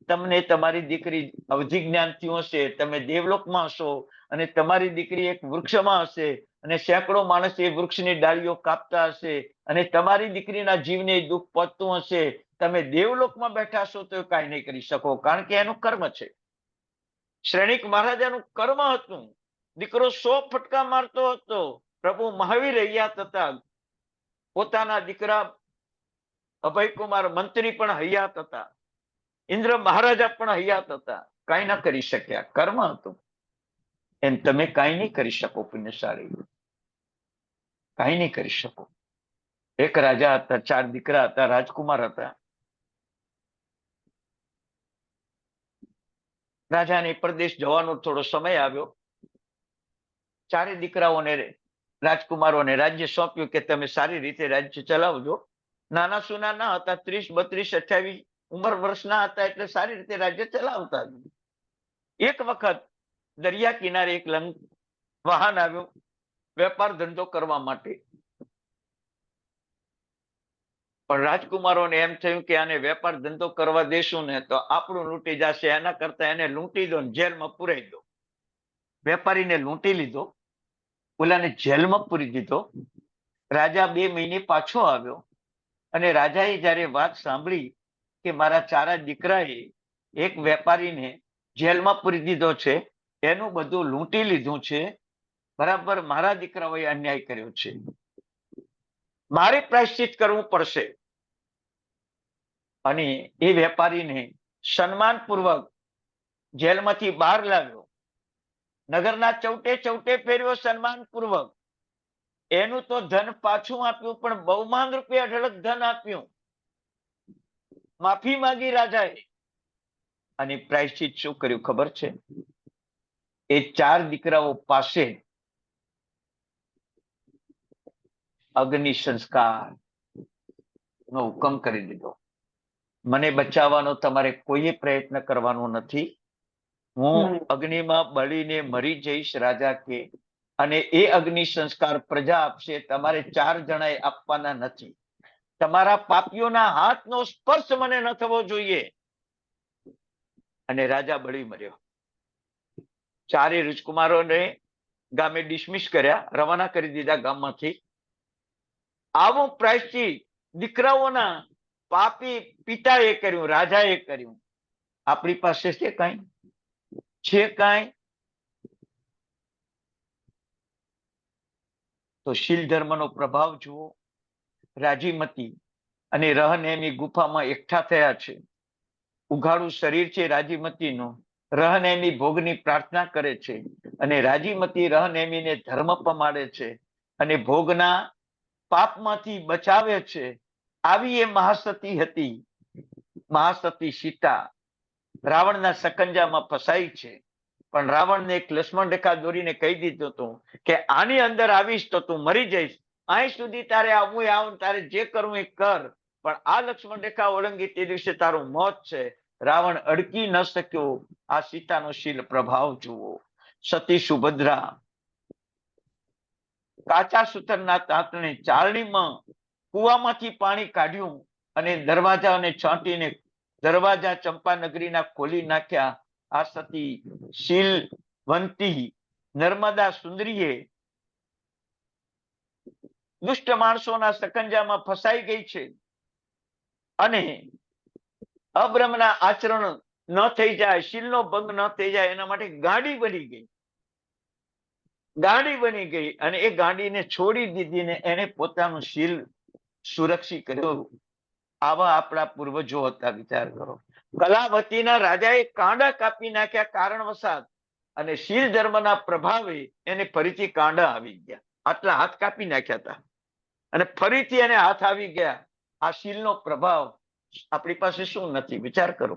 તમને તમારી દીકરી અવધિ જ્ઞાનથી હશે, તમે દેવલોકમાં હશો, અને તમારી દીકરી એક વૃક્ષમાં હશે, અને સેંકડો માણસ એ વૃક્ષની ડાળીઓ કાપતા હશે, અને તમારી દીકરીના જીવને દુઃખ પહોંચતું હશે. તમે દેવલોકમાં બેઠા છો તો કાંઈ નહીં કરી શકો, કારણ કે એનું કર્મ છે. શ્રેણિક મહારાજાનું કર્મ હતું. દીકરો 100 ફટકા મારતો હતો. પ્રભુ મહાવીર હૈયાત હતા. પોતાના દીકરા અભયકુમાર મંત્રી પણ હૈયાત હતા. ઇન્દ્ર મહારાજા પણ હૈયાત હતા. કાંઈ ના કરી શક્યા, કર્મ હતું. એમ તમે કાંઈ નહીં કરી શકો પુણ્યશાળી, કાંઈ નહીં કરી શકો. એક રાજા હતા, 4 દીકરા હતા, રાજકુમાર હતા. રાજાને પરદેશ જવાનો થોડો સમય આવ્યો. 4 દીકરાઓને, રાજકુમારોને રાજ્ય સોંપ્યું કે તમે સારી રીતે રાજ્ય ચલાવજો. નાના સુના ના હતા, 30, 32, 28 ઉંમર વર્ષના હતા, એટલે સારી રીતે રાજ્ય ચલાવતા. એક વખત દરિયા કિનારે એક વાહન આવ્યું વેપાર ધંધો કરવા માટે. પણ રાજકુમારોને એમ થયું કે આને વેપાર ધંધો કરવા દેશું ને તો આપણું લૂંટી જશે, એના કરતા એને લૂંટી દો ને જેલમાં પુરાઈ દો. વેપારીને લૂંટી લીધો, ઓલાને જેલમાં પૂરી દીધો. રાજા 2 મહિને પાછો આવ્યો અને રાજાએ જયારે વાત સાંભળી કે મારા ચારા દીકરાએ એક વેપારીને જેલમાં પૂરી દીધો છે, એનું બધું લૂંટી લીધું છે, બરાબર, મારા દીકરાઓએ અન્યાય કર્યો છે, મારે પ્રાયશ્ચિત કરવું પડશે. અને એ વેપારીને સન્માનપૂર્વક જેલમાંથી બહાર લાવ્યો, નગરના ચૌટે ચૌટે ફેર્યો સન્માનપૂર્વક. એનું તો ધન પાછું આપ્યું, પણ બહુમાન રૂપે અઢળક ધન આપ્યું. માફી માંગી રાજાએ. અને પ્રાયશ્ચિત શું કર્યું ખબર છે? એ 4 દીકરાઓ પાસે અગ્નિ સંસ્કાર નો હુકમ કરી દીધો. મને બચાવવાનો તમારે કોઈ પ્રયત્ન કરવાનો નથી, હું અગ્નિમાં બળીને મરી જઈશ, રાજા કે. અને એ અગ્નિ સંસ્કાર પ્રજા આપશે, તમારે 4 જણાએ આપવાના નથી. તમારા પાપીઓના હાથનો સ્પર્શ મને ન થવો જોઈએ. અને રાજા બળી મર્યો. 4 રાજકુમારોને ગામે ડિસમિસ કર્યા, રવાના કરી દીધા ગામમાંથી. આવું પ્રાયશ્ચિત દીકરાઓના પાપી પિતાએ કર્યું, રાજાએ કર્યું. આપણી પાસે છે કઈ? છે કઈ? તો શીલ ધર્મનો પ્રભાવ જુઓ. રાજીમતી અને રહનેમી ગુફામાં એકઠા થયા છે. ઉઘાડું શરીર છે રાજીમતીનું. રહનેમી ભોગની પ્રાર્થના કરે છે અને રાજીમતી રહનેમીને ધર્મ પમાડે છે અને ભોગના પાપમાંથી બચાવે છે. આવી એ મહાસતી હતી. મહાસતી સીતા રાવણના શકંજામાં ફસાઈ છે, પણ રાવણને એક લક્ષ્મણ રેખા દોરીને કહી દીધું હતું કે આની અંદર આવીશ તો તું મરી જઈશ, અહીં સુધી તારે આવવું આવ, તારે જે કરવું એ કર, પણ આ લક્ષ્મણ રેખા ઓળંગી તે દિવસે તારું મોત છે. રાવણ અડકી ન શક્યો. આ સીતાનો શીલ પ્રભાવ જુઓ. સતી સુભદ્રા કાચા સૂતરના તાંતણે ચાળણીમાં કુવામાંથી પાણી કાઢ્યું અને દરવાજાને છાંટીને દરવાજા ચંપાનગરીના ખોલી નાખ્યા. આ સતી શીલવંતી નર્મદા સુંદરીએ દુષ્ટ માણસોના શકંજામાં ફસાઈ ગઈ છે અને અબ્રહ્મના આચરણ ન થઈ જાય, શીલનો ભંગ ન થઈ જાય, એના માટે ગાંડી બની ગઈ. ગાંડી બની ગઈ અને એ ગાંડીને છોડી દીધી ને એને પોતાનું શીલ સુરક્ષિત કર્યું. આવા આપણા પૂર્વજો હતા, વિચાર કરો. કલાવતીના રાજાએ કાંડા કાપી નાખ્યા કારણવશાત, અને શીલ ધર્મના પ્રભાવે એને ફરીથી કાંડા આવી ગયા. આટલા હાથ કાપી નાખ્યા હતા અને ફરીથી એને હાથ આવી ગયા. આ શીલનો પ્રભાવ આપણી પાસે શું નથી, વિચાર કરો.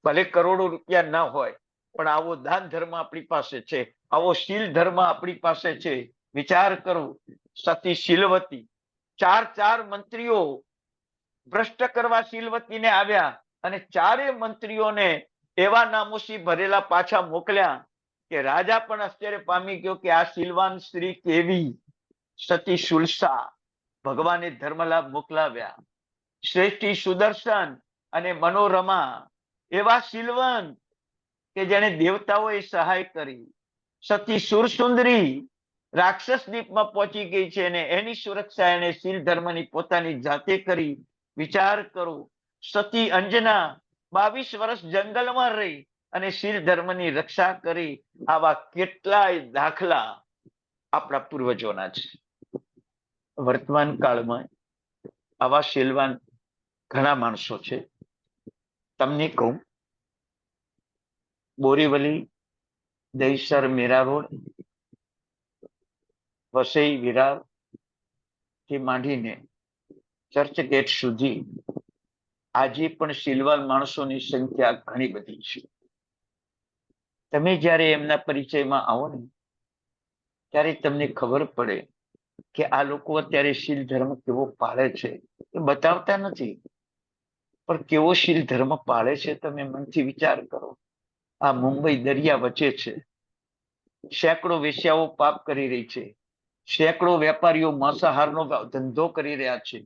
ભલે કરોડો રૂપિયા ના હોય, પણ આવો દાન ધર્મ આપણી પાસે છે, આવો શીલ ધર્મ આપણી પાસે છે. વિચાર કરો. સતી શીલવતી 4 મંત્રીઓ ભ્રષ્ટ કરવા શીલવતીને આવ્યા અને 4 મંત્રીઓને એવા નામોશી ભરેલા પાછા મોકલ્યા કે રાજા પણ આશ્ચર્ય પામી ગયો કે આ શીલવાન સ્ત્રી કેવી. સતી શુલ્સા ભગવાને ધર્મલાભ મોકલાવ્યા. શ્રેષ્ઠી સુદર્શન અને મનોરમા એવા શીલવંત કે જેને દેવતાઓએ સહાય કરી. સતી સુરસુંદરી રાક્ષસ દ્વીપમાં પહોંચી ગઈ છે અને એની સુરક્ષા એને શીલ ધર્મની પોતાની જાતે કરી. વિચાર કરો. સતી અંજના 22 વર્ષ જંગલમાં રહી અને શીલ ધર્મની રક્ષા કરી. આવા કેટલાય દાખલા આપણા પૂર્વજોના છે. વર્તમાન કાળમાં આવા શીલવાન ઘણા માણસો છે. તમને કહું, બોરીવલી, દહીસર, મીરા રોડ, વસઈ, વિરાર થી માંડીને ચર્ચગેટ સુધી આજે પણ શીલવાન માણસોની સંખ્યા ઘણી બધી છે. તમે જ્યારે એમના પરિચયમાં આવો ને ત્યારે તમને ખબર પડે કે આ લોકો અત્યારે શીલ ધર્મ કેવો પાળે છે. એ બતાવતા નથી, પણ કેવો શીલ ધર્મ પાળે છે તમે મનથી વિચાર કરો. આ મુંબઈ દરિયા વચ્ચે છે, સેંકડો વેશ્યાઓ પાપ કરી રહી છે, સેંકડો વેપારીઓ માંસાહારનો ધંધો કરી રહ્યા છે,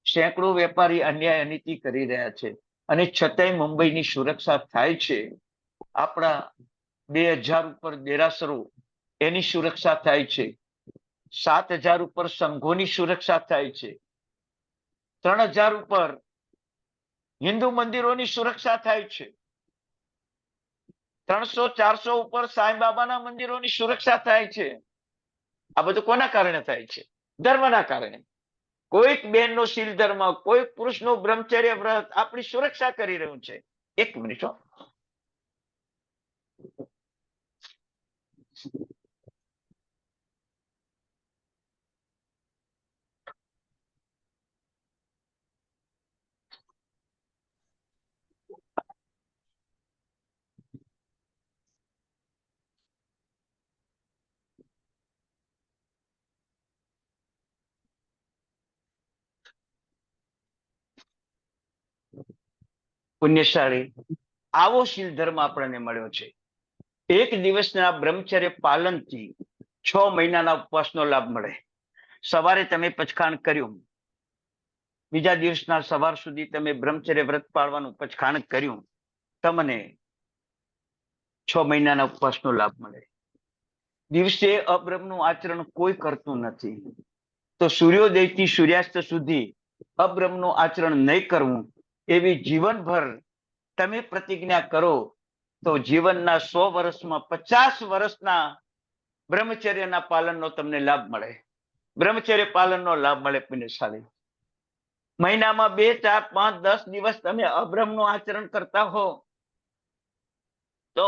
સેંકડો વેપારી અન્યાય અનીતિ કરી રહ્યા છે, અને છતાંય મુંબઈની સુરક્ષા થાય છે. આપણા 2000 ઉપર દેરાસરો એની સુરક્ષા થાય છે, 7000 ઉપર સંઘોની સુરક્ષા થાય છે, 3000 ઉપર હિન્દુ મંદિરોની સુરક્ષા થાય છે, 300-400 ઉપર સાંઈબાબાના મંદિરોની સુરક્ષા થાય છે. આ બધું કોના કારણે થાય છે? ધર્મના કારણે. કોઈક બેનનો શીલ ધર્મ, કોઈક પુરુષનો બ્રહ્મચર્ય વ્રત આપણી સુરક્ષા કરી રહ્યું છે. એક મિનિટ. પુણ્યશાળી આવો શીલ ધર્મ આપણને મળ્યો છે. એક દિવસના બ્રહ્મચર્ય પાલનથી 6 મહિનાના ઉપવાસનો લાભ મળે. સવારે તમે પચખાણ કર્યું, બીજા દિવસના સવાર સુધી તમે બ્રહ્મચર્ય વ્રત પાળવાનું પચખાણ કર્યું, તમને 6 મહિનાના ઉપવાસનો લાભ મળે. દિવસે અબ્રહ્મનું આચરણ કોઈ કરતું નથી, તો સૂર્યોદયથી સૂર્યાસ્ત સુધી અબ્રહ્મનું આચરણ નહીં કરવું એવી જીવનભર તમે પ્રતિજ્ઞા કરો તો જીવનના 100 વર્ષમાં 50 વર્ષના બ્રહ્મચર્યના પાલનનો તમને લાભ મળે. બ્રહ્મચર્ય પાલનનો લાભ મળે. પુણ્યશાળી મહિનામાં 2, 4, 5, 10 દિવસ તમે અબ્રહ્મનું આચરણ કરતા હો તો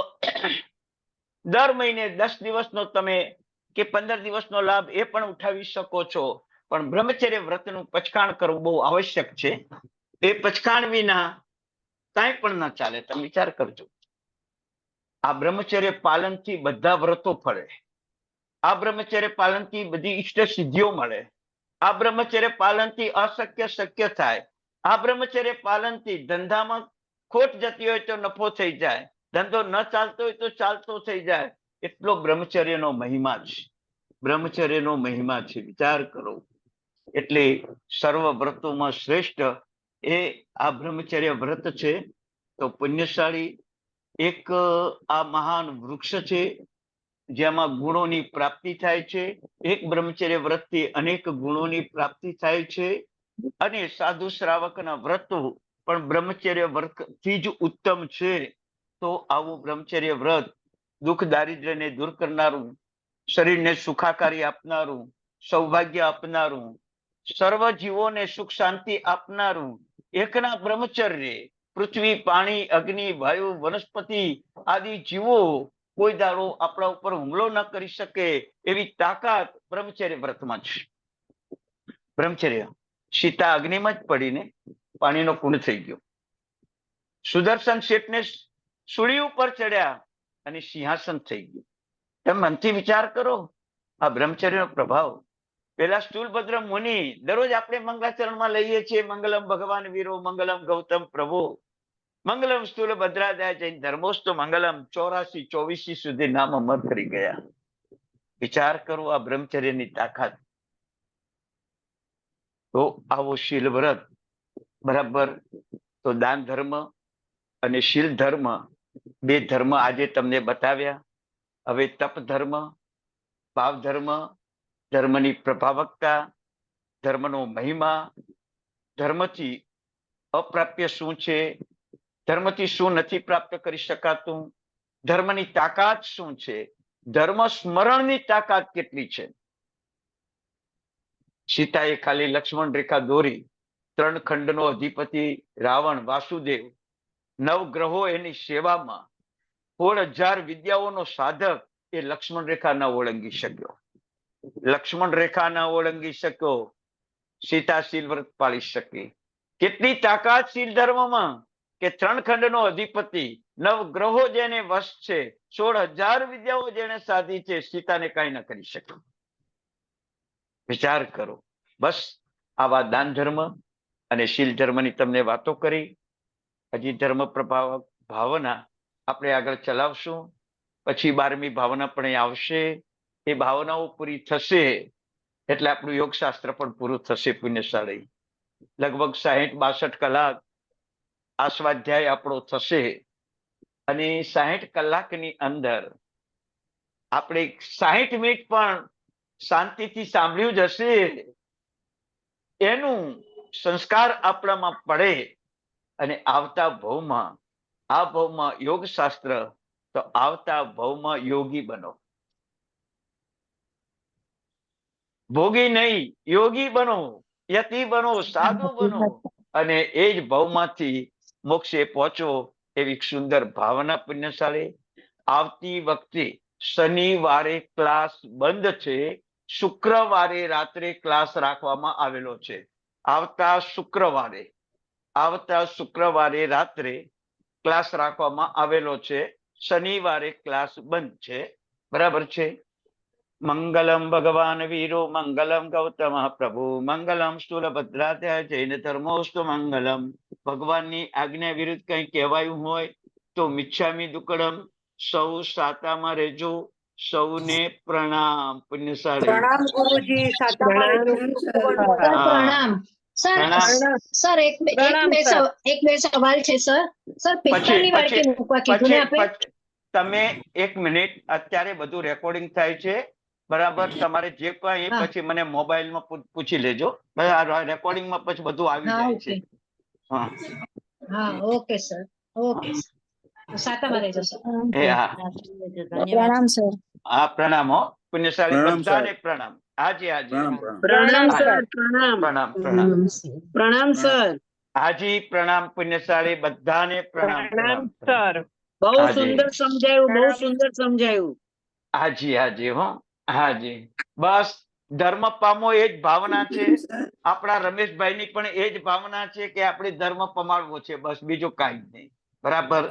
દર મહિને 10 દિવસનો તમે કે 15 દિવસનો લાભ એ પણ ઉઠાવી શકો છો. પણ બ્રહ્મચર્ય વ્રતનું પચખાણ કરવું બહુ આવશ્યક છે. એ પચખાણ વિના કાંઈ પણ ન ચાલે. તમે વિચાર કરજો. આ બ્રહ્મચર્ય પાલનથી બધા વ્રતો ફળે. આ બ્રહ્મચર્ય પાલનથી બધી ઈષ્ટ સિદ્ધિઓ મળે. આ બ્રહ્મચર્ય પાલનથી અશક્ય શક્ય થાય. આ બ્રહ્મચર્ય પાલનથી ધંધામાં ખોટ જતી હોય તો નફો થઈ જાય, ધંધો ન ચાલતો હોય તો ચાલતો થઈ જાય. એટલો બ્રહ્મચર્યનો મહિમા છે. બ્રહ્મચર્યનો મહિમા છે. વિચાર કરો. એટલે સર્વ વ્રતોમાં શ્રેષ્ઠ એ આ બ્રહ્મચર્ય વ્રત છે. તો પુણ્યશાળી એક આ મહાન વૃક્ષ છે જેમાં ગુણોની પ્રાપ્તિ થાય છે. એક બ્રહ્મચર્ય વ્રતથી અનેક ગુણોની પ્રાપ્તિ થાય છે. અને સાધુ શ્રાવકના વ્રતો પણ બ્રહ્મચર્ય વ્રતથી જ ઉત્તમ છે. તો આવું બ્રહ્મચર્ય વ્રત દુઃખ દારિદ્ર્યને દૂર કરનારું, શરીરને સુખાકારી આપનારું, સૌભાગ્ય આપનારું, સર્વ જીવોને સુખ શાંતિ આપનારું એકના બ્રહ્મચર્ય પૃથ્વી, પાણી, અગ્નિ, વાયુ, વનસ્પતિ આદિ જીવો કોઈ દાડો આપણા ઉપર હુમલો ન કરી શકે એવી તાકાત બ્રહ્મચર્ય વ્રતમાં છે. બ્રહ્મચર્ય સીતા અગ્નિમાં જ પડીને પાણીનો કુંડ થઈ ગયો. સુદર્શન શેઠને સૂળી ઉપર ચડ્યા અને સિંહાસન થઈ ગયું. તમે મનથી વિચાર કરો આ બ્રહ્મચર્યનો પ્રભાવ. પેલા સ્થૂલભદ્ર મુનિ દરરોજ આપણે મંગલાચરણમાં લઈએ છીએ, મંગલમ ભગવાન વીરો, મંગલમ ગૌતમ પ્રભુ, મંગલમ સ્થૂલભદ્રાદાય જૈન ધર્મોસ્તુ મંગલમ. 84 સુધી નામ અમર કરી ગયા. વિચાર કરો આ બ્રહ્મચર્યની તાકાત. તો આવો શીલ વ્રત બરાબર. તો દાન ધર્મ અને શીલ ધર્મ, બે ધર્મ આજે તમને બતાવ્યા. હવે તપ ધર્મ, ભાવ ધર્મ, ધર્મની પ્રભાવકતા, ધર્મનો મહિમા, ધર્મથી અપ્રાપ્ય શું છે, ધર્મથી શું નથી પ્રાપ્ત કરી શકાતું, ધર્મની તાકાત શું છે, ધર્મ સ્મરણની તાકાત કેટલી છે. સીતાએ ખાલી લક્ષ્મણ રેખા દોરી, 3 ખંડનો અધિપતિ રાવણ, વાસુદેવ, 9 ગ્રહો એની સેવામાં, 16,000 વિદ્યાઓનો સાધક એ લક્ષ્મણ રેખા ન ઓળંગી શક્યો. લક્ષ્મણ રેખા ન ઓળંગી શક્યો, સીતા શીલ વ્રત પાળી શકી. કેટલી તાકાત શીલ ધર્મમાં કે 3 ખંડનો અધિપતિ, 9 ગ્રહો જેને વશ છે, 16,000 વિદ્યાઓ જેને સાધી છે, સીતાને કઈ ન કરી શક્યું. વિચાર કરો. બસ આવા દાન ધર્મ અને શીલ ધર્મની તમને વાતો કરી. હજી ધર્મ પ્રભાવક ભાવના આપણે આગળ ચલાવશું. પછી 12મી ભાવના પણ આવશે. એ ભાવનાઓ પૂરી થશે એટલે આપણું યોગશાસ્ત્ર પણ પૂરું થશે પુણ્યશાળી. લગભગ 60-62 કલાક આ સ્વાધ્યાય આપણો થશે અને 60 કલાકની અંદર આપણે 60 મિનિટ પણ શાંતિથી સાંભળ્યું જ હશે. એનું સંસ્કાર આપણામાં પડે અને આવતા ભવમાં, આ ભવમાં યોગશાસ્ત્ર, તો આવતા ભવમાં યોગી બનો. ભોગી નહીં, યોગી બનો, યતિ બનો, સાધુ બનો અને એ જ ભવમાંથી મોક્ષે પહોંચો એવી સુંદર ભાવના પુણ્યશાળી. આવતી વખતે શનિવારે ક્લાસ બંધ છે, શુક્રવારે રાત્રે ક્લાસ રાખવામાં આવેલો છે. આવતા શુક્રવારે રાત્રે ક્લાસ રાખવામાં આવેલો છે. શનિવારે ક્લાસ બંધ છે. બરાબર છે. મંગલમ ભગવાન વીરો મંગલમ ગૌતમ પ્રભુ મંગલમ સ્થૂલભદ્રાધ્યાય જૈન ધર્મોસ્તુ મંગલમ. ભગવાનની આજ્ઞા વિરુદ્ધ કંઈ કહેવાયું હોય તો મિચ્છામી દુક્કડમ. સૌ સાતામાં રહેજો. સૌને પ્રણામ પુણ્યશાળી. પ્રણામ ગુરુજી, સાતામાં રહેજો. સર પ્રણામ. સર પ્રણામ. સર એક બે સવાલ છે સર. સર પિત્તળની વાડકી મૂકવા કીધું ને આપણે. તમે 1 મિનિટ, અત્યારે બધું રેકોર્ડિંગ થાય છે. બરાબર. તમારે જે કઈ પછી મને મોબાઈલમાં પૂછી લેજો. રેકોર્ડિંગમાં પછી બધું આવી જાય છે. હા ઓકે સર. ઓકે સાતામાં રહેજો સર. પ્રણામ સર. હા પ્રણામ હો પુણ્યશાળી. પ્રણામ, બધાને સર. પ્રણામ. હાજી હાજી. પ્રણામ સર. પ્રણામ પ્રણામ. પ્રણામ સર. હાજી પ્રણામ પુણ્યશાળી. બધાને પ્રણામ. પ્રણામ સર. બહુ હાજી. સુંદર સમજાયું, બહુ સુંદર સમજાયું. હાજી હાજી હો. હાજી. બસ ધર્મ પામો એ જ ભાવના છે. આપણા રમેશભાઈની પણ એ જ ભાવના છે કે આપણે ધર્મ પમાડવો છે, બસ બીજું કાંઈ જ નહીં. બરાબર.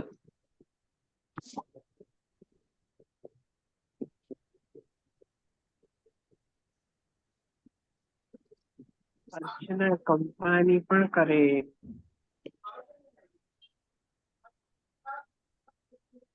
અર્ચના કંપાની પણ કરે.